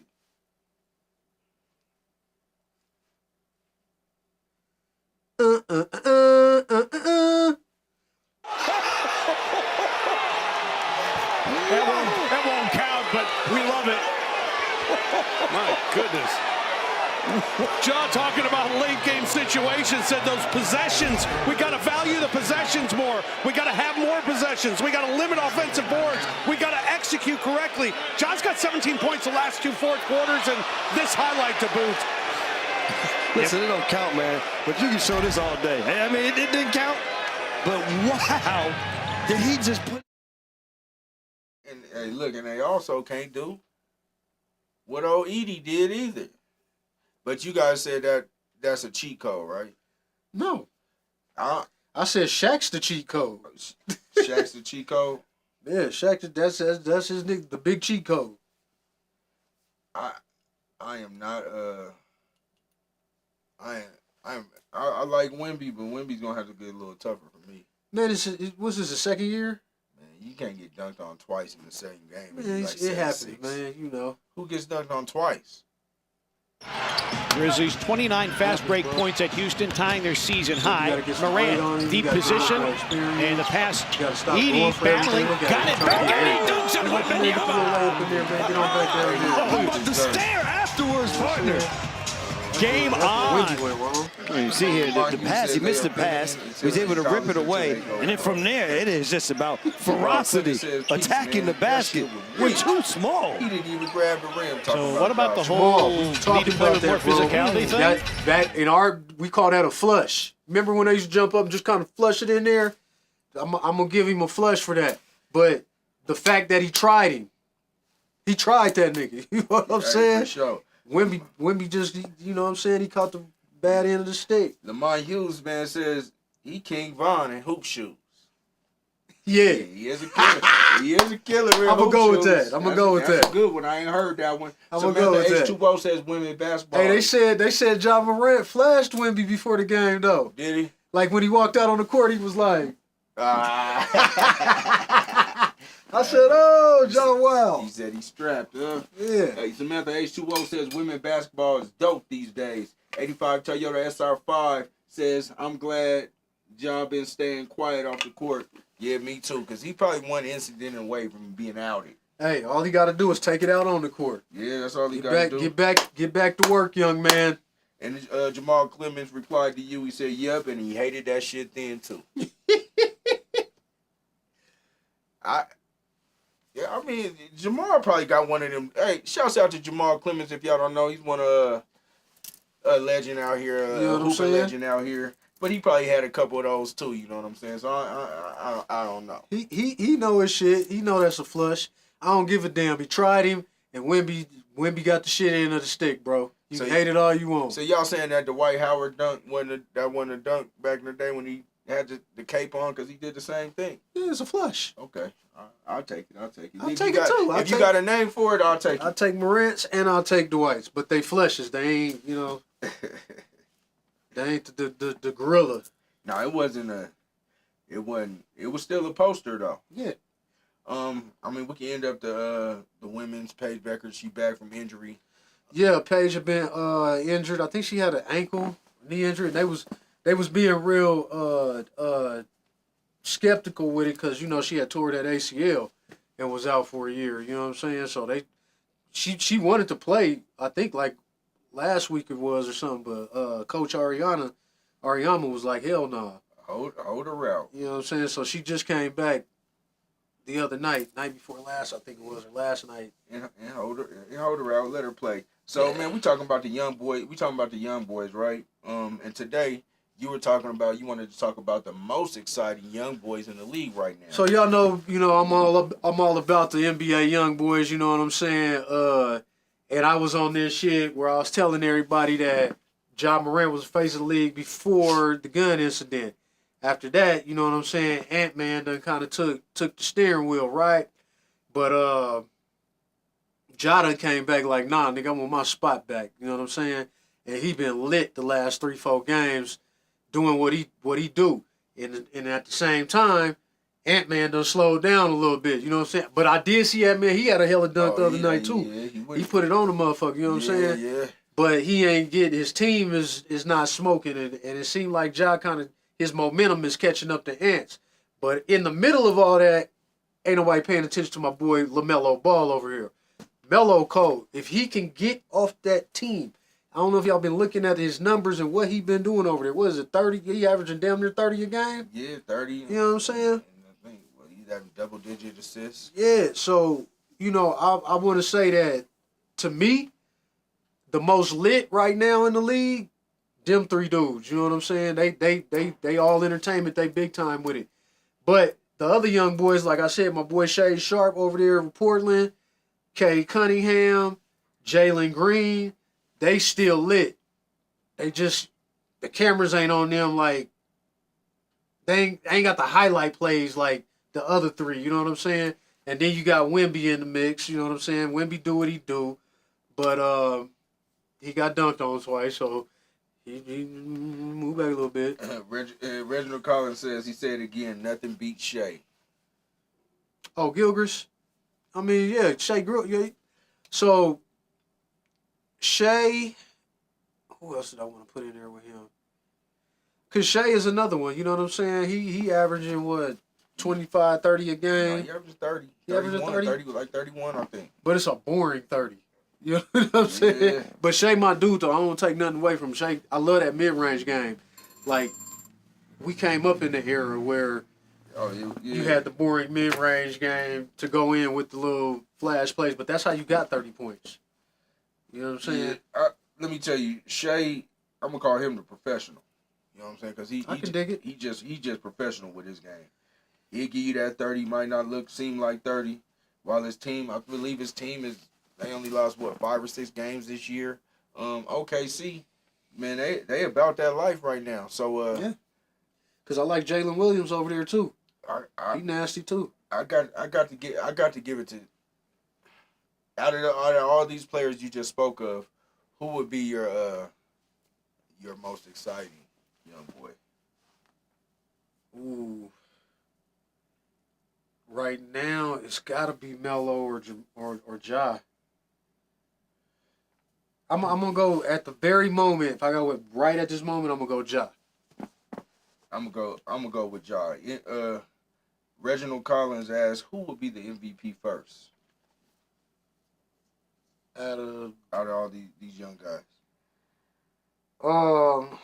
won't count, but we love it. My goodness. John talking about late game situations, said those possessions, we got to value the possessions more. We got to have more possessions. We got to limit offensive boards. We got to execute correctly. John's got 17 points the last 2 fourth quarters, and this highlight to boot. Listen, it don't count, man. But you can show this all day. I mean, it didn't count. But wow, did he just put? And hey, look, and they also can't do what old Edie did either. But you guys said that that's a cheat code, right? No. I said Shaq's the cheat code. Shaq's the cheat code? Yeah, Shaq, that's his nigga, the big cheat code. I am not I like Wemby, but Wemby's gonna have to get a little tougher for me. Man, was this the second year? Man, you can't get dunked on twice in the same game. Man, it happens, man. You know who gets dunked on twice? Grizzlies 29 fast break points at Houston, tying their season high. Morant, deep position, and the pass. Edie battling, got it back, and he dunks it with How about the stare afterwards, partner? Game on. You see here, the pass, he missed the pass. He was able to rip it away. And then from there, it is just about ferocity, attacking the basket. We're too small. He didn't even grab the rim. So what about the whole need to play with more physicality thing? That in we call that a flush. Remember when they used to jump up and just kind of flush it in there? I'm going to give him a flush for that. But the fact that he tried him, he tried that nigga. You know what I'm saying? For sure. Wemby just, you know what I'm saying, he caught the bad end of the stick. Lamont Hughes, man, says he King Von in hoop shoes. Yeah. He is a killer. He is a killer. I'ma go with that. I'ma go with That's that. a good one. I ain't heard that one. I'ma go with that. H2O says women basketball. Hey, they said Ja Morant flashed Wemby before the game though. Did he? Like when he walked out on the court, he was like, Ah. I said, "Oh, John Wow." He said he's strapped. Yeah. Hey, Samantha H2O says women basketball is dope these days. 85 Toyota SR5 says, I'm glad Ja been staying quiet off the court. Yeah, me too, because he probably one incident away from being outed. Hey, all he got to do is take it out on the court. Yeah, that's all he got to do. Get back to work, young man. And Jamal Clemens replied to you. He said, "Yep," and he hated that shit then too. I mean, Jamal probably got one of them. Hey, shouts out to Jamal Clemens. If y'all don't know, he's one of a legend out here, you know what I'm hooper saying? legend out here. But he probably had a couple of those too. You know what I'm saying? So I don't know. He know his shit. He know that's a flush. I don't give a damn. He tried him, and Wemby got the shit end of the stick, bro. You So can hate it all you want. So y'all saying that the Dwight Howard dunk wasn't a dunk back in the day when he had the cape on because he did the same thing? Yeah, it's a flush. Okay, I'll take it. I'll take it too. If you got a name for it, I'll take it. I'll take Morant's and I'll take Dwight's, but they flushes. They ain't, you know, they ain't the gorilla. No, it wasn't. It was still a poster though. Yeah. I mean, we can end up the women's Paige Becker. She back from injury. Yeah, Paige had been injured. I think she had an knee injury. They was being real skeptical with it because, you know, she had tore that ACL and was out for a year. You know what I'm saying? So she wanted to play. I think like last week it was or something. But Coach Ariama was like, hell no. Nah. Hold her out. You know what I'm saying? So she just came back the other night before last, I think it was, or last night. And hold her out. Let her play. So man, we talking about the young boy. We talking about the young boys, right? And today you wanted to talk about the most exciting young boys in the league right now. So y'all know, I'm all about the NBA young boys. You know what I'm saying? And I was on this shit where I was telling everybody that Ja Morant was the face of the league before the gun incident. After that, you know what I'm saying? Ant-Man done kind of took the steering wheel, right? But Ja done came back like, nah, nigga, I want my spot back. You know what I'm saying? And he been lit the last 3-4 games doing what he do. And at the same time, Ant-Man done slowed down a little bit. You know what I'm saying? But I did see that man. He had a hella dunk the other night, too. Yeah, he put it on the motherfucker. You know what I'm saying? Yeah. But he ain't getting, his team is not smoking. And it seemed like Ja kind of, his momentum is catching up to Ant's. But in the middle of all that, ain't nobody paying attention to my boy LaMelo Ball over here. Melo Cole, if he can get off that team, I don't know if y'all been looking at his numbers and what he been doing over there. What is it, 30? He averaging damn near 30 a game? Yeah, 30. You know what I'm saying? And I think, he's having double-digit assists. Yeah, so, I want to say that, to me, the most lit right now in the league, them three dudes. You know what I'm saying? They all entertainment. They big time with it. But the other young boys, like I said, my boy Shay Sharp over there in Portland, Kay Cunningham, Jalen Green, they still lit. They just, the cameras ain't on them like, they ain't got the highlight plays like the other three. You know what I'm saying? And then you got Wemby in the mix. You know what I'm saying? Wemby do what he do. But he got dunked on twice, so he moved back a little bit. Reginald Collins says, he said again, nothing beats Shea. Oh, Gilchrist? I mean, yeah, Shea grew. Yeah. So, Shea, who else did I want to put in there with him? Because Shea is another one, you know what I'm saying? He averaging, what, 25, 30 a game? No, he averages 30. He averages 30? 30 was like 31, I think. But it's a boring 30. You know what I'm saying? Yeah. But Shea my dude, though. I don't want to take nothing away from Shea. I love that mid-range game. Like, we came up in the era where you had the boring mid-range game to go in with the little flash plays, but that's how you got 30 points. You know what I'm saying? Yeah, let me tell you, Shea, I'm going to call him the professional. You know what I'm saying? Because I can dig it. He's just professional with his game. He'll give you that 30, might not seem like 30, while his team, I believe his team they only lost, 5 or 6 games this year. OKC, man, they about that life right now. So, yeah. Because I like Jalen Williams over there, too. I He nasty too. I got to give it to out of all these players you just spoke of, who would be your most exciting young boy? Ooh. Right now, it's got to be Melo or Ja. I'm gonna go at the very moment. If I go with right at this moment, I'm gonna go Ja. I'm gonna go with Ja. Reginald Collins asked, who would be the MVP first Out of out of all these young guys? um,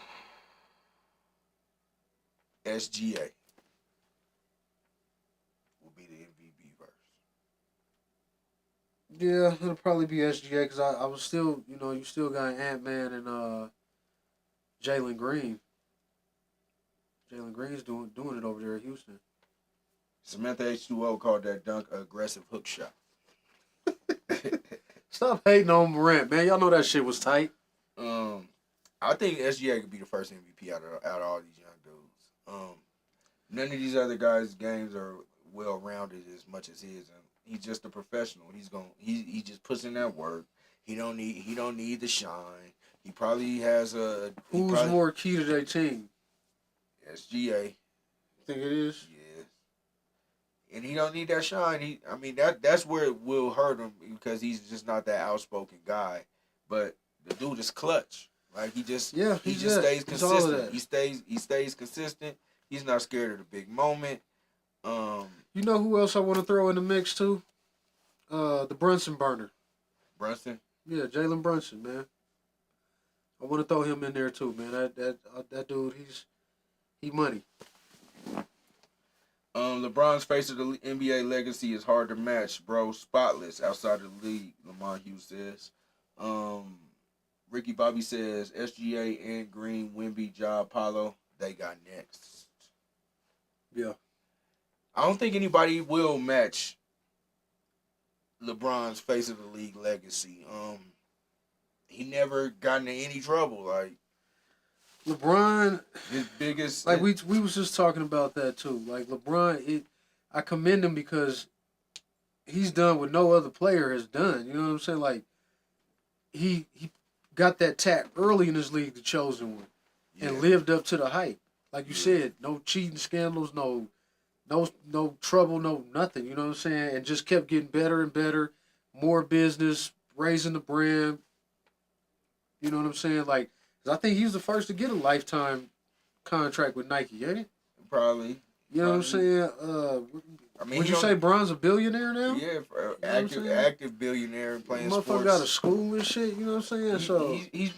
SGA will be the MVP first. yeah, it'll probably be SGA because I was still, you still got Ant-Man and Jalen Green. Jalen Green's doing it over there at Houston. Samantha H2O called that dunk an aggressive hook shot. Stop hating on Morant, man. Y'all know that shit was tight. I think SGA could be the first MVP out of all these young dudes. None of these other guys' games are well rounded as much as his, and he's just a professional. He just puts in that work. He don't need the shine. He probably has a. Who's more key to their team? SGA. Think it is? Yeah. And he don't need that shine. That's where it will hurt him because he's just not that outspoken guy. But the dude is clutch. Like he just stays consistent. He stays consistent. He's not scared of the big moment. You know who else I want to throw in the mix too? The Brunson burner. Brunson. Yeah, Jalen Brunson, man. I want to throw him in there too, man. That dude, he money. LeBron's face of the NBA legacy is hard to match, bro. Spotless outside of the league, Lamont Hughes says. Ricky Bobby says SGA and Green, Wemby, Ja, Paulo, they got next. Yeah. I don't think anybody will match LeBron's face of the league legacy. He never got into any trouble. Like LeBron, his biggest, like we was just talking about that too. Like LeBron, I commend him because he's done what no other player has done. You know what I'm saying? Like he got that tap early in his league, the chosen one, and lived up to the hype. Like you said, no cheating scandals, no trouble, no nothing. You know what I'm saying? And just kept getting better and better, more business, raising the brand. You know what I'm saying? Like, 'cause I think he was the first to get a lifetime contract with Nike, ain't he? Probably. You know what I'm saying? Would you say Bron's a billionaire now? Yeah, active billionaire playing Motherfucker sports. got a school and shit. You know what I'm saying? He's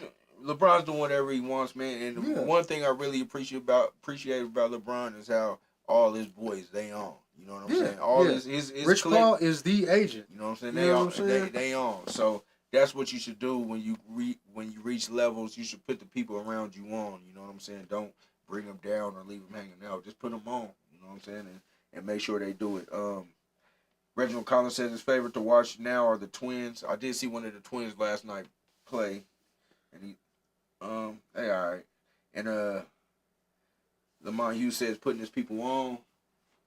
LeBron's doing whatever he wants, man. And one thing I really appreciate about LeBron is how all his boys they own. You know what I'm saying? All his Rich Paul is the agent. You know what I'm saying? You know what I'm saying? They own. So that's what you should do when you reach levels. You should put the people around you on. You know what I'm saying? Don't bring them down or leave them hanging out. Just put them on. You know what I'm saying? And make sure they do it. Reginald Collins says his favorite to watch now are the Twins. I did see one of the Twins last night play, and they all right. And Lamont Hughes says putting his people on.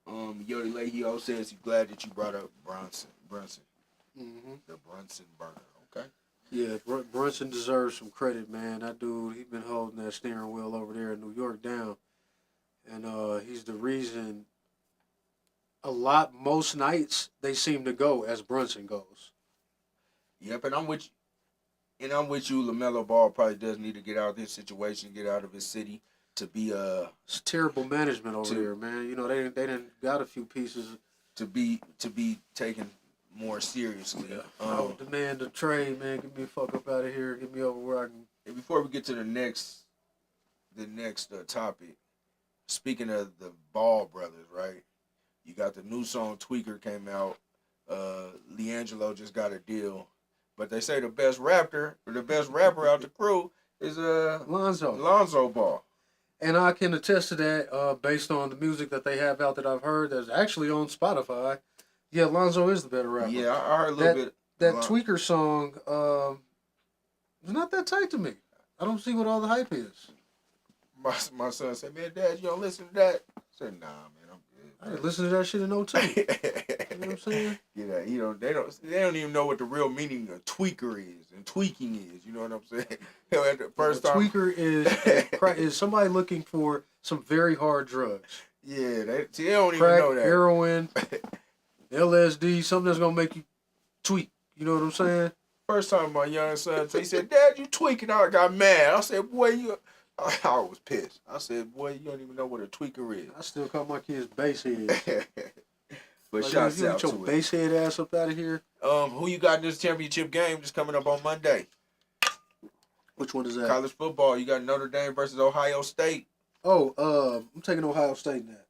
Yodi Leahio says he's glad that you brought up Brunson. Mm-hmm. The Brunson burner. Okay. Yeah, Brunson deserves some credit, man. That dude, he's been holding that steering wheel over there in New York down, and he's the reason. Most nights they seem to go as Brunson goes. Yep, and I'm with you. LaMelo Ball probably does need to get out of his situation, get out of his city to be It's terrible management over there, man. You know they didn't got a few pieces to be taken more seriously. I would demand a trade, man. Get me the fuck up out of here. Get me over where I can. And before we get to the next topic, speaking of the Ball brothers, right? You got the new song Tweaker came out. Leangelo just got a deal. But they say the best rapper out the crew is Lonzo Ball. And I can attest to that based on the music that they have out that I've heard that's actually on Spotify. Yeah, Lonzo is the better rapper. Yeah, I heard a little bit. That Tweaker song is not that tight to me. I don't see what all the hype is. My son said, man, Dad, you don't listen to that? I said, nah, man, I'm good. I didn't listen to that shit in 02. You know what I'm saying? They don't even know what the real meaning of tweaker is and tweaking is. You know what I'm saying? At the first time, tweaker is somebody looking for some very hard drugs. Yeah, they don't Crack, even know that. Heroin, LSD, something that's gonna make you tweak. You know what I'm saying? First time my young son, he said, "Dad, you tweaking?" I got mad. I said, "Boy, you." I was pissed. I said, "Boy, you don't even know what a tweaker is." I still call my kids base heads. But like, shouts you out get to your it. base head ass up out of here. Who you got in this championship game just coming up on Monday? Which one is that? College football. You got Notre Dame versus Ohio State. Oh, I'm taking Ohio State in that.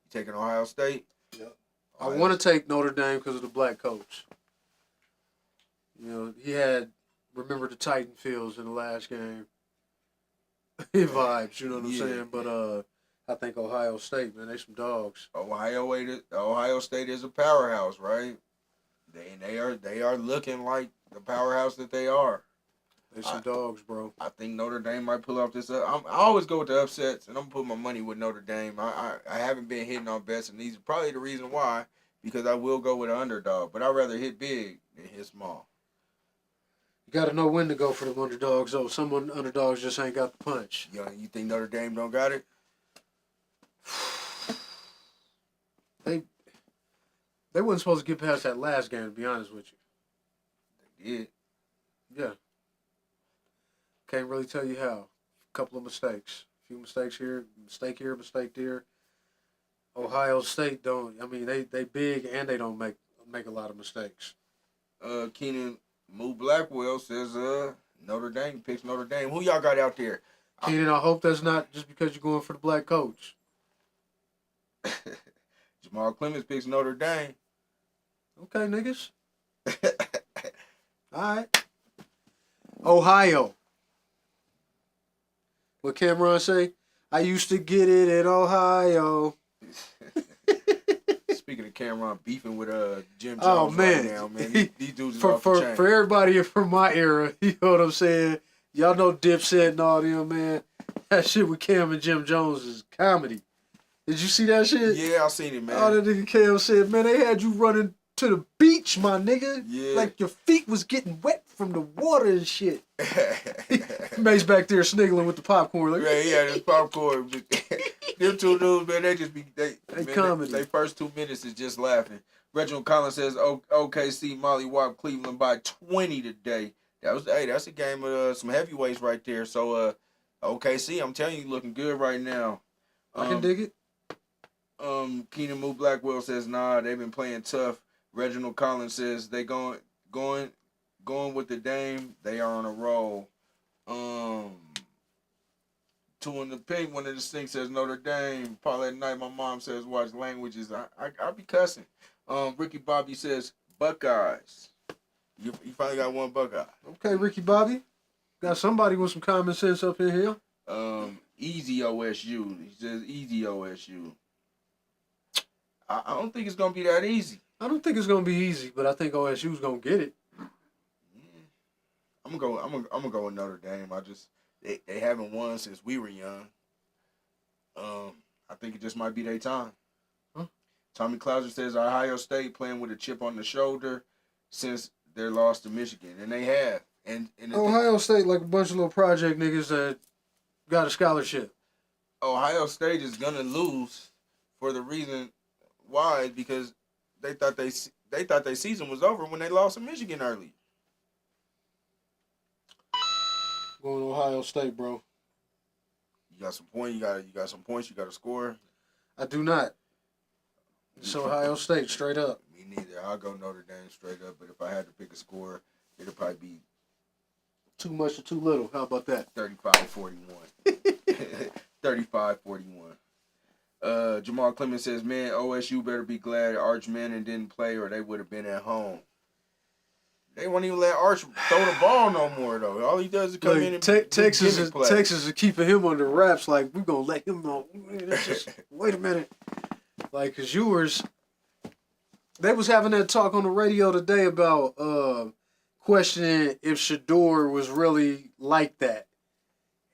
You taking Ohio State? Yep. I want to take Notre Dame because of the black coach. You know, he had Remember the Titan feels in the last game. Vibes, you know what I'm saying? But I think Ohio State, man, they some dogs. Ohio State is a powerhouse, right? They are looking like the powerhouse that they are. They some dogs, bro. I think Notre Dame might pull off this. I always go with the upsets, and I'm gonna put my money with Notre Dame. I haven't been hitting on bets, and these are probably the reason why, because I will go with an underdog. But I'd rather hit big than hit small. You got to know when to go for the underdogs, though. Some underdogs just ain't got the punch. You think Notre Dame don't got it? They wasn't supposed to get past that last game, to be honest with you. They did. Yeah. Can't really tell you how. A couple of mistakes. A few mistakes here, mistake there. Ohio State don't. I mean, they big and they don't make a lot of mistakes. Keenan Moo Blackwell says Notre Dame picks Notre Dame. Who y'all got out there? Keenan, I hope that's not just because you're going for the black coach. Jamal Clemens picks Notre Dame. Okay, niggas. All right. Ohio. What Cameron say? I used to get it in Ohio. Speaking of Cameron beefing with Jim Jones Oh man, right now, man. These dudes is for off the chain. for everybody from my era, you know what I'm saying? Y'all know Dipset and all them, man. That shit with Cam and Jim Jones is comedy. Did you see that shit? Yeah, I seen it, man. Oh, that nigga Cam said, man, they had you running to the beach, my nigga. Yeah. Like your feet was getting wet from the water and shit. Mace back there sniggling with the popcorn. Like, Yeah, this popcorn. Them two dudes, man, they comedy. They first 2 minutes is just laughing. Reginald Collins says, OKC mollywop Cleveland by 20 today. That's a game of some heavyweights right there. So, OKC, I'm telling you, looking good right now. I can dig it. Keenan Moo Blackwell says, nah, they've been playing tough. Reginald Collins says they going with the Dame. They are on a roll. Two in the pink. One of the stinks says Notre Dame. Paulette Knight. My mom says watch languages. I be cussing. Ricky Bobby says Buckeyes. You finally got one Buckeye. Okay, Ricky Bobby. Got somebody with some common sense up in here. Easy OSU. He says easy OSU. I don't think it's gonna be that easy. I don't think it's gonna be easy, but I think OSU's gonna get it. I'm gonna go with Notre Dame. They haven't won since we were young. I think it just might be their time. Huh? Tommy Clouser says Ohio State playing with a chip on the shoulder since their loss to Michigan, and they have. And Ohio State like a bunch of little project niggas that got a scholarship. Ohio State is gonna lose for the reason why, because they thought their season was over when they lost to Michigan early. Going to Ohio State, bro. You got some points. You got some points. You got to score. I do not. It's Ohio State, straight up. Me neither. I'll go Notre Dame straight up. But if I had to pick a score, it'll probably be Too much or too little. How about that? 35-41. 35-41. Jamal Clemens says, man, OSU better be glad Arch Manning didn't play or they would have been at home. They won't even let Arch throw the ball no more, though. All he does is come in and Texas is keeping him under wraps. Like, we're going to let him know. Wait a minute. Like, because they was having that talk on the radio today about questioning if Shador was really like that.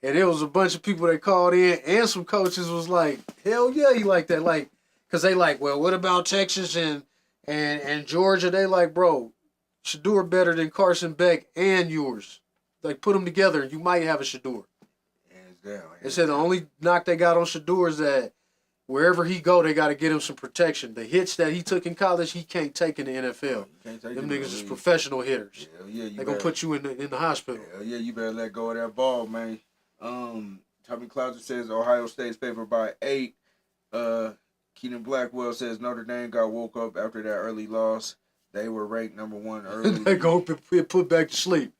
And there was a bunch of people that called in, and some coaches was like, hell yeah, he like that. Like, because they like, well, what about Texas and Georgia? They like, bro, Shador better than Carson Beck and yours. Like, put them together, and you might have a Shador. Hands down. They said the only knock they got on Shador is that wherever he go, they got to get him some protection. The hits that he took in college, he can't take in the NFL. Them niggas is professional hitters. Hell yeah, they gonna put you in the hospital. Hell yeah, you better let go of that ball, man. Tommy Clouser says Ohio State's favored by 8. Keenan Blackwell says Notre Dame got woke up after that early loss. They were ranked number 1 early. They go put back to sleep.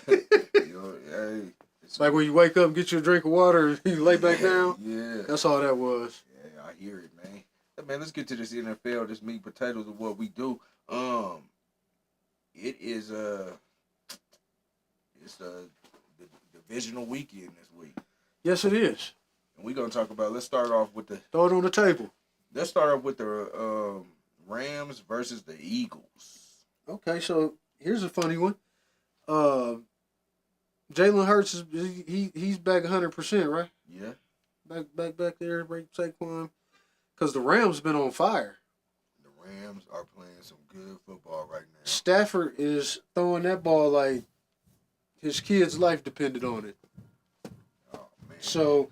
It's like when you wake up and get you a drink of water and you lay back down. Yeah. That's all that was. Yeah, I hear it, man. Hey, man, let's get to this NFL, this meat and potatoes of what we do. It is it's a divisional weekend this week. Yes, it is. And we're gonna talk about. Let's start off with the. Throw it on the table. Let's start off with the Rams versus the Eagles. Okay, so here's a funny one. Jalen Hurts is he's back 100%, right? Yeah. Back there, right, Saquon. Because the Rams been on fire. The Rams are playing some good football right now. Stafford is throwing that ball like his kid's life depended on it. Oh man. So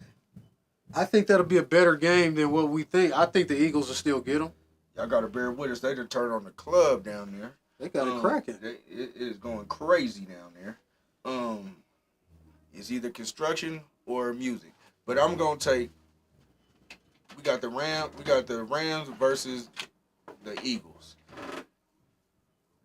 I think that'll be a better game than what we think. I think the Eagles will still get them. Y'all got to bear with us. They done turned on the club down there. They got it cracking. It is going crazy down there. It's either construction or music. But I'm gonna take. We got the Rams versus the Eagles.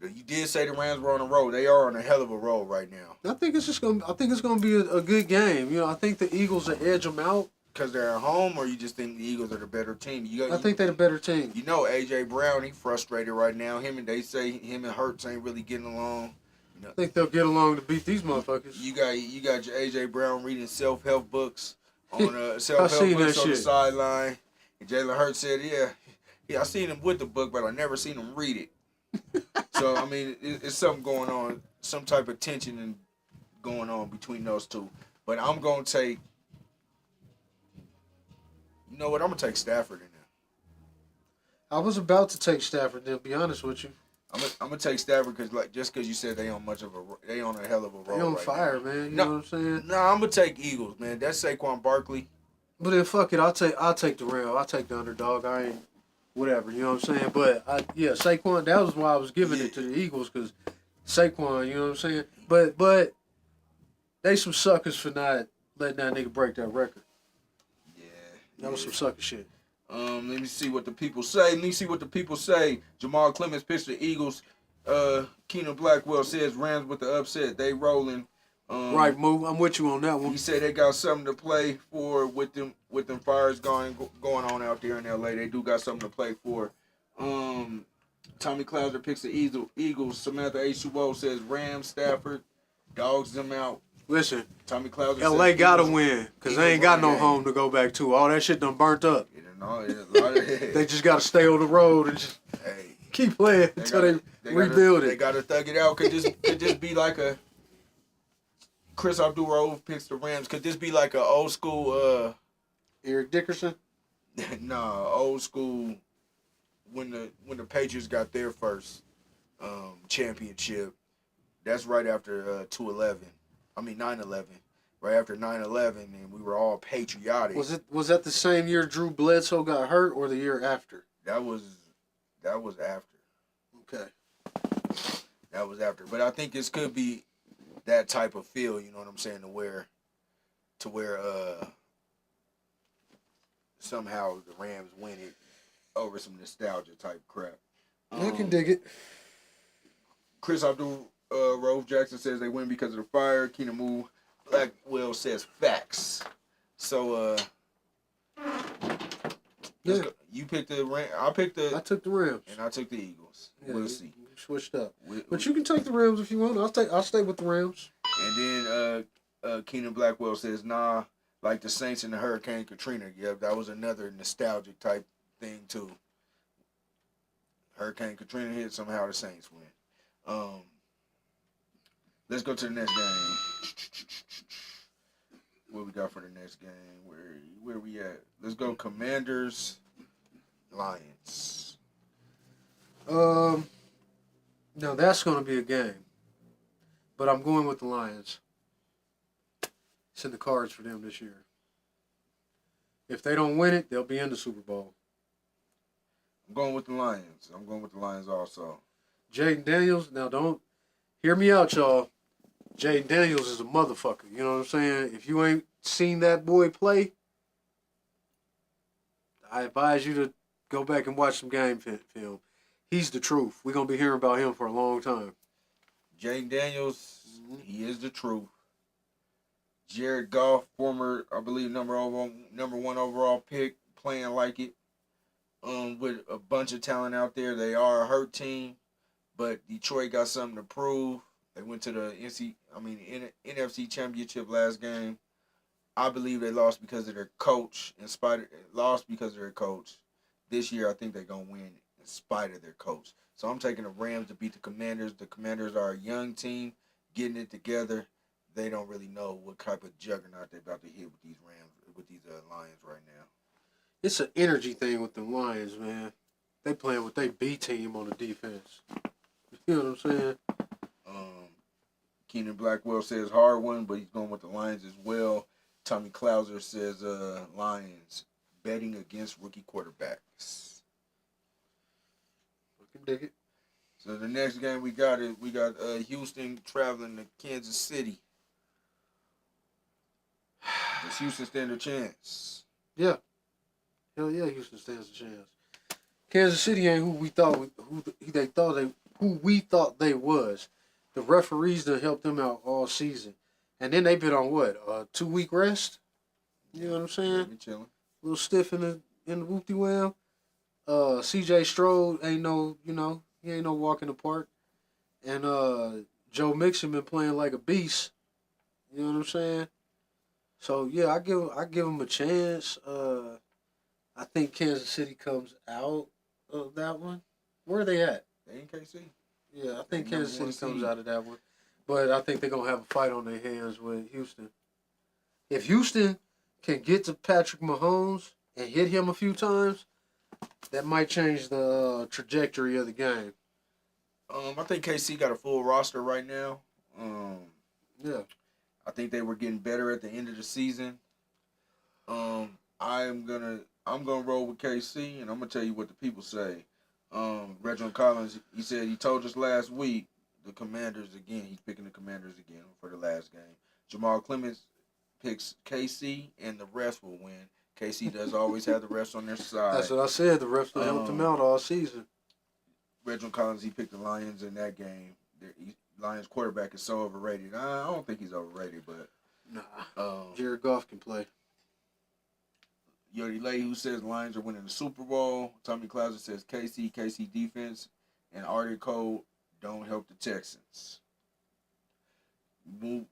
You did say the Rams were on a roll. They are on a hell of a roll right now. I think it's gonna be a good game. You know, I think the Eagles will edge them out. Because they're at home, or you just think the Eagles are the better team? I think they're the better team. You know, A.J. Brown, he frustrated right now. They say him and Hurts ain't really getting along. You know, I think they'll get along to beat these motherfuckers. You got your A.J. Brown reading self-help books on on the sideline. And Jalen Hurts said, yeah, I seen him with the book, but I never seen him read it. So, I mean, it's something going on, some type of tension going on between those two. But I'm going to take, you know what, I'm going to take Stafford in there. I was about to take Stafford, to be honest with you. I'm gonna take Stafford just because you said they on a hell of a roll. They on right fire, now. man. You know what I'm saying? No, I'm gonna take Eagles, man. That's Saquon Barkley. But then fuck it, I'll take the Rams. I'll take the underdog. I ain't whatever. You know what I'm saying? But Saquon. That was why I was giving it to the Eagles, because Saquon. You know what I'm saying? But they some suckers for not letting that nigga break that record. Yeah, that was some sucker shit. Let me see what the people say. Jamal Clemens pitched the Eagles. Keenan Blackwell says Rams with the upset. They rolling. Right, move. I'm with you on that one. He said they got something to play for with them fires going on out there in LA. They do got something to play for. Tommy Clouser picks the Eagles. Samantha H2O says Rams. Stafford dogs them out. Listen, Tommy Clouser LA says gotta Eagles, win, because they ain't got no home to go back to. All that shit done burnt up. They just gotta stay on the road and just keep playing until they rebuild it. They gotta thug it out. Could this be like a Chris Abdul-Rauf picks the Rams? Could this be like a old school Eric Dickerson? Nah, old school when the Patriots got their first championship. That's right after 9/11. Right after 9/11, and we were all patriotic. Was that the same year Drew Bledsoe got hurt, or the year after? That was after. Okay. That was after. But I think this could be that type of feel, you know what I'm saying, to where somehow the Rams win it over some nostalgia type crap. I can dig it. Chris Abdul-Rauf Jackson says they win because of the fire. Keenan Blackwell says facts. So you picked the Rams. I took the Rams, and I took the Eagles. Yeah, we'll see. Switched up, but you can take the Rams if you want. I'll stay with the Rams. And then Keenan Blackwell says, nah, like the Saints and the Hurricane Katrina. Yeah, that was another nostalgic type thing too. Hurricane Katrina hit, somehow the Saints win. Let's go to the next game. What we got for the next game? Where we at? Let's go Commanders Lions. Now that's going to be a game, but I'm going with the Lions. It's in the cards for them this year. If they don't win it, they'll be in the Super Bowl. I'm going with the Lions. I'm going with the Lions also. Jaden Daniels, now don't hear me out, y'all. Jaden Daniels is a motherfucker. You know what I'm saying? If you ain't seen that boy play, I advise you to go back and watch some game film. He's the truth. We're going to be hearing about him for a long time. Jaden Daniels, he is the truth. Jared Goff, former, I believe, number one overall pick, playing like it. With a bunch of talent out there. They are a hurt team, but Detroit got something to prove. They went to the NFC Championship last game. I believe they lost because of their coach. Lost because of their coach. This year, I think they're gonna win in spite of their coach. So I'm taking the Rams to beat the Commanders. The Commanders are a young team, getting it together. They don't really know what type of juggernaut they're about to hit with these Lions right now. It's an energy thing with the Lions, man. They playing with their B team on the defense. You know what I'm saying? Keenan Blackwell says hard one, but he's going with the Lions as well. Tommy Clouser says Lions betting against rookie quarterbacks. Fucking dig it. So the next game we got Houston traveling to Kansas City. Does Houston stand a chance? Yeah. Hell yeah, Houston stands a chance. Kansas City ain't who we thought they was. The referees that helped them out all season, and then they been on what, a 2-week rest? You know what I'm saying? Be chilling. A little stiff in the whoopty wham. C.J. Stroud ain't no, he ain't no walk in the park, and Joe Mixon been playing like a beast. You know what I'm saying? So yeah, I give him a chance. I think Kansas City comes out of that one. Where are they at? They in KC. Yeah, I think Kansas City comes out of that one. But I think they're going to have a fight on their hands with Houston. If Houston can get to Patrick Mahomes and hit him a few times, that might change the trajectory of the game. I think KC got a full roster right now. Yeah. I think they were getting better at the end of the season. I'm gonna roll with KC, and I'm gonna tell you what the people say. Reginald Collins, he said he told us last week the Commanders again. He's picking the Commanders again for the last game. Jamal Clemens picks KC, and the refs will win. KC does always have the refs on their side. That's what I said. The refs have helped him out all season. Reginald Collins, he picked the Lions in that game. Lions quarterback is so overrated. I don't think he's overrated, but Jared Goff can play. Yodi Lay, who says Lions are winning the Super Bowl. Tommy Clouser says KC defense, and Artie Cole don't help the Texans.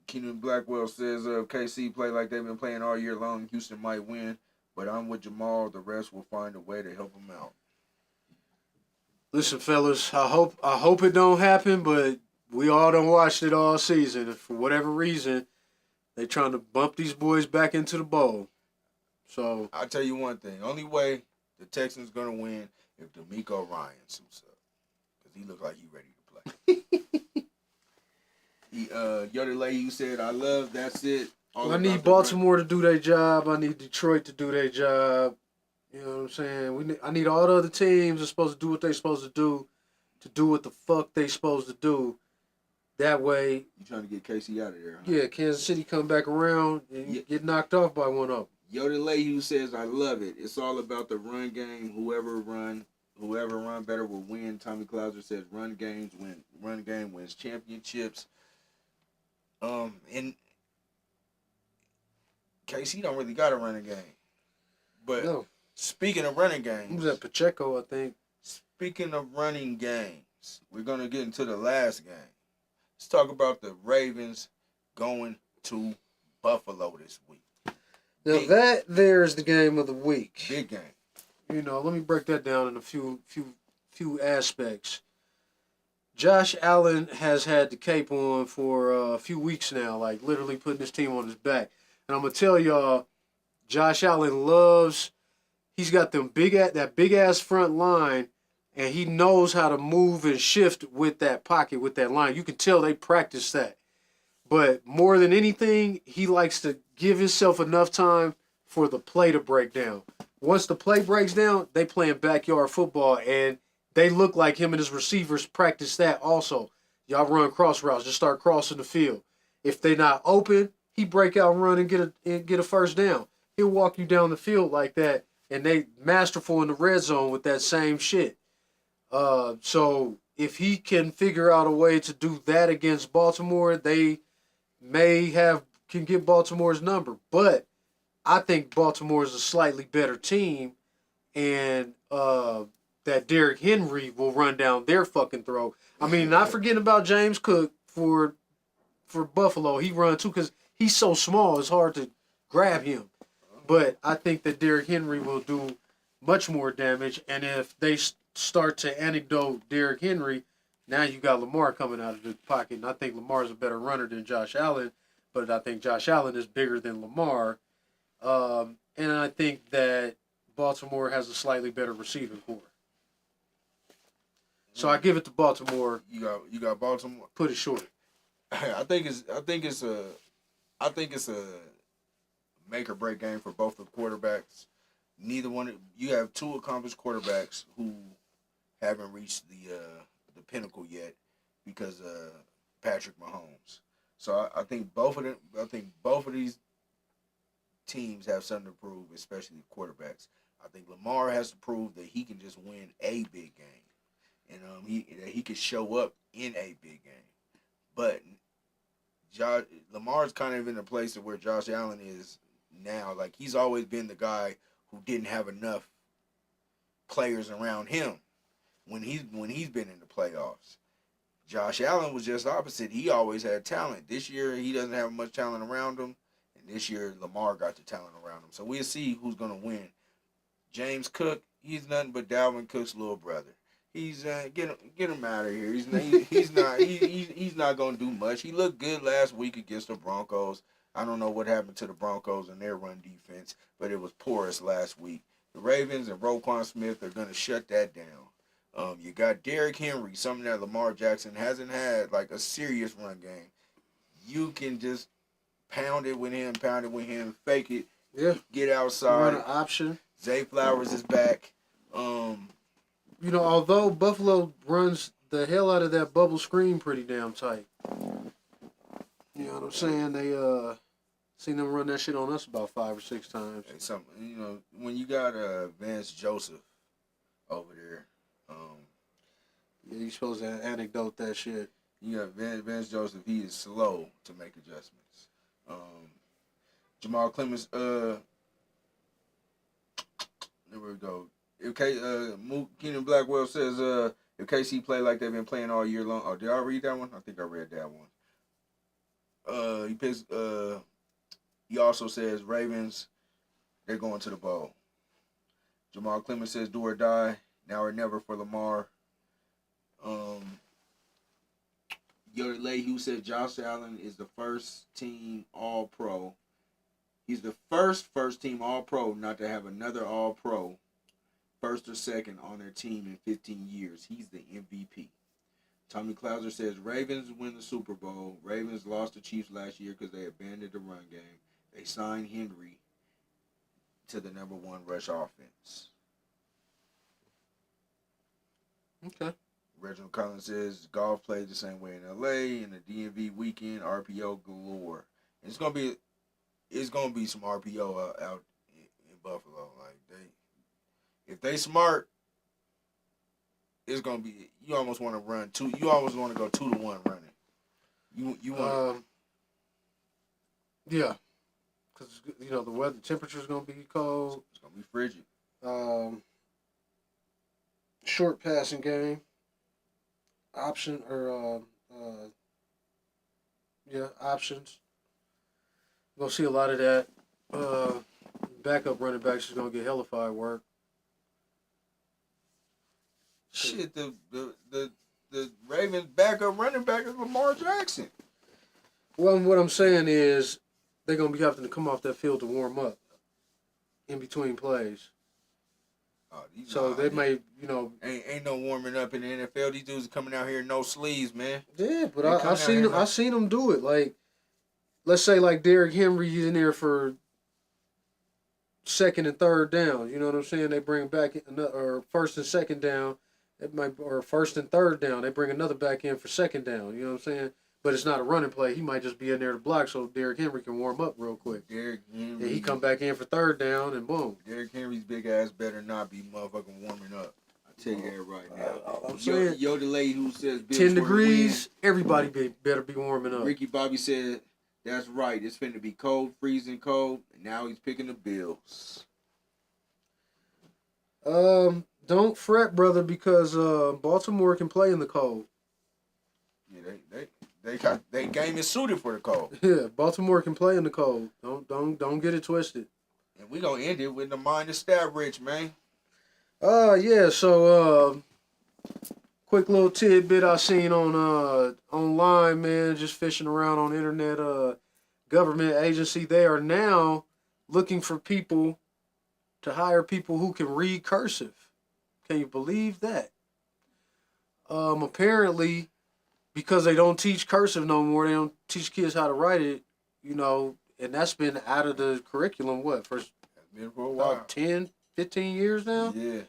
Keenan Blackwell says KC play like they've been playing all year long. Houston might win, but I'm with Jamal. The rest will find a way to help them out. Listen, fellas, I hope it don't happen, but we all done watched it all season. And for whatever reason, they trying to bump these boys back into the bowl. So I'll tell you one thing. Only way the Texans gonna win if D'Amico Ryan suits up, because he look like he ready to play. Yoda Lay, you said I love. That's it. I need Baltimore to do their job. I need Detroit to do their job. You know what I'm saying? I need all the other teams that's supposed to do what they supposed to do what the fuck they supposed to do. That way, you trying to get KC out of there? Huh? Yeah, Kansas City come back around and get knocked off by one of them. Yoda Lay, who says I love it. It's all about the run game. Whoever run better will win. Tommy Clouser says run game wins championships. And KC don't really got a running game. But no. Speaking of running games, who's that? Pacheco, I think. Speaking of running games, we're gonna get into the last game. Let's talk about the Ravens going to Buffalo this week. Now that there is the game of the week. Big game. You know, let me break that down in a few aspects. Josh Allen has had the cape on for a few weeks now, like literally putting his team on his back. And I'm gonna tell y'all, Josh Allen he's got that big ass front line, and he knows how to move and shift with that pocket, with that line. You can tell they practice that. But more than anything, he likes to give himself enough time for the play to break down. Once the play breaks down, they playing backyard football, and they look like him and his receivers practice that also. Y'all run cross routes, just start crossing the field. If they not open, he break out and run and get a first down. He'll walk you down the field like that, and they masterful in the red zone with that same shit. So if he can figure out a way to do that against Baltimore, they can get Baltimore's number. But I think Baltimore is a slightly better team, and that Derrick Henry will run down their fucking throat. I mean, not forgetting about James Cook for Buffalo. He run too because he's so small. It's hard to grab him. But I think that Derrick Henry will do much more damage. And if they start to anecdote Derrick Henry, now you got Lamar coming out of the pocket. And I think Lamar's a better runner than Josh Allen. But I think Josh Allen is bigger than Lamar. And I think that Baltimore has a slightly better receiving core. So I give it to Baltimore. You got Baltimore. Put it short. I think it's a make or break game for both the quarterbacks. Neither one. You have two accomplished quarterbacks who haven't reached the pinnacle yet because of Patrick Mahomes. So I think both of them. I think both of these teams have something to prove, especially the quarterbacks. I think Lamar has to prove that he can just win a big game, and he can show up in a big game. But Lamar's kind of in a place where Josh Allen is now. Like, he's always been the guy who didn't have enough players around him when he's been in the playoffs. Josh Allen was just opposite. He always had talent. This year, he doesn't have much talent around him. And this year, Lamar got the talent around him. So we'll see who's going to win. James Cook, he's nothing but Dalvin Cook's little brother. He's get him out of here. He's not going to do much. He looked good last week against the Broncos. I don't know what happened to the Broncos and their run defense, but it was porous last week. The Ravens and Roquan Smith are going to shut that down. You got Derrick Henry, something that Lamar Jackson hasn't had, like a serious run game. You can just pound it with him, fake it, get outside. Run an option. Zay Flowers is back. Although Buffalo runs the hell out of that bubble screen pretty damn tight. You know what I'm saying? They seen them run that shit on us about 5 or 6 times. And when you got Vance Joseph over there, you supposed to anecdote that shit. You got Vance Joseph. He is slow to make adjustments. Jamal Clemens. There we go. If Keenan Blackwell says if KC play like they've been playing all year long. Oh, did I read that one? I think I read that one. He picks. He also says Ravens. They're going to the bowl. Jamal Clemens says do or die. Now or never for Lamar. Yoder Leahy said Josh Allen is the first team All-Pro. He's the first team All-Pro not to have another All-Pro, first or second, on their team in 15 years. He's the MVP. Tommy Clouser says Ravens win the Super Bowl. Ravens lost the Chiefs last year because they abandoned the run game. They signed Henry to the number 1 rush offense. Okay. Reginald Collins says golf plays the same way in LA and the DMV weekend, RPO galore. And it's gonna be some RPO out in Buffalo. Like if they smart, it's gonna be. You almost want to run 2. You always want to go 2-1 running. You want. Yeah, because the weather, temperature's gonna be cold. It's gonna be frigid. Short passing game. Options. Gonna see a lot of that. Backup running backs is gonna get hellified work. Shit, the Ravens backup running back is Lamar Jackson. Well, what I'm saying is they're gonna be having to come off that field to warm up in between plays. So they may, you know, ain't no warming up in the NFL. These dudes are coming out here in no sleeves, man. yeah. But I seen them do it. Like, let's say like Derrick Henry, he's in there for second and third down. You know what I'm saying? They bring back or first and second down. It might or first and third down. They bring another back in for second down. You know what I'm saying? But it's not a running play. He might just be in there to block so Derrick Henry can warm up real quick. Derrick Henry. Yeah, he come back in for third down and boom. Derrick Henry's big ass better not be motherfucking warming up. I tell you that right now. I'm saying, yo, the lady who says 10 degrees, everybody better be warming up. Ricky Bobby said, that's right. It's finna be cold, freezing cold, and now he's picking the Bills. Don't fret, brother, because Baltimore can play in the cold. Yeah, they game is suited for the cold. Yeah, Baltimore can play in the cold. Don't get it twisted. And we gonna end it with the mind of stat rich, man. Yeah, so quick little tidbit I seen on online, man, just fishing around on the internet, government agency, they are now looking for people to hire people who can read cursive. Can you believe that? Apparently, because they don't teach cursive no more, they don't teach kids how to write it, you know, and that's been out of the curriculum, for about 10, 15 years now? Yeah.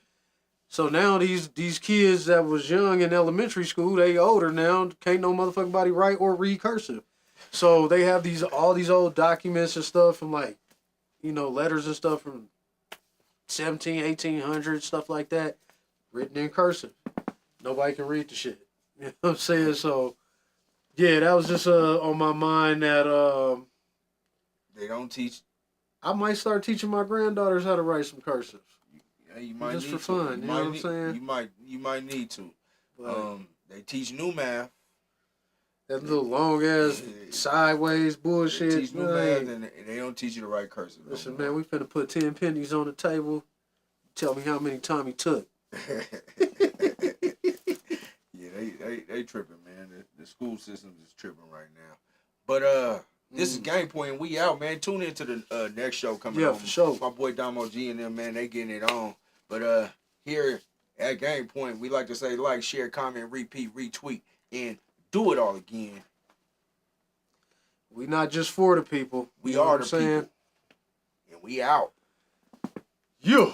So now these kids that was young in elementary school, they older now, can't no motherfucking body write or read cursive. So they have all these old documents and stuff from like, you know, letters and stuff from 1800, stuff like that, written in cursive. Nobody can read the shit. You know what I'm saying? So, yeah, that was just on my mind that they don't teach. I might start teaching my granddaughters how to write some cursive. Yeah, you might just need for to. fun. You know what I'm saying? You might need to. But, they teach new math. That little long ass sideways bullshit. They teach new math and they don't teach you to write cursive. Listen, man, we finna put 10 pennies on the table. Tell me how many Tommy took. Yeah, they tripping, man. The school system is tripping right now. But this is Game Point, and we out, man. Tune into the next show coming on. Yeah, for sure. My boy Damo G and them, man, they getting it on. But here at Game Point, we like to say like, share, comment, repeat, retweet, and do it all again. We not just for the people. We You know are what the I'm saying? people. And we out. Yeah.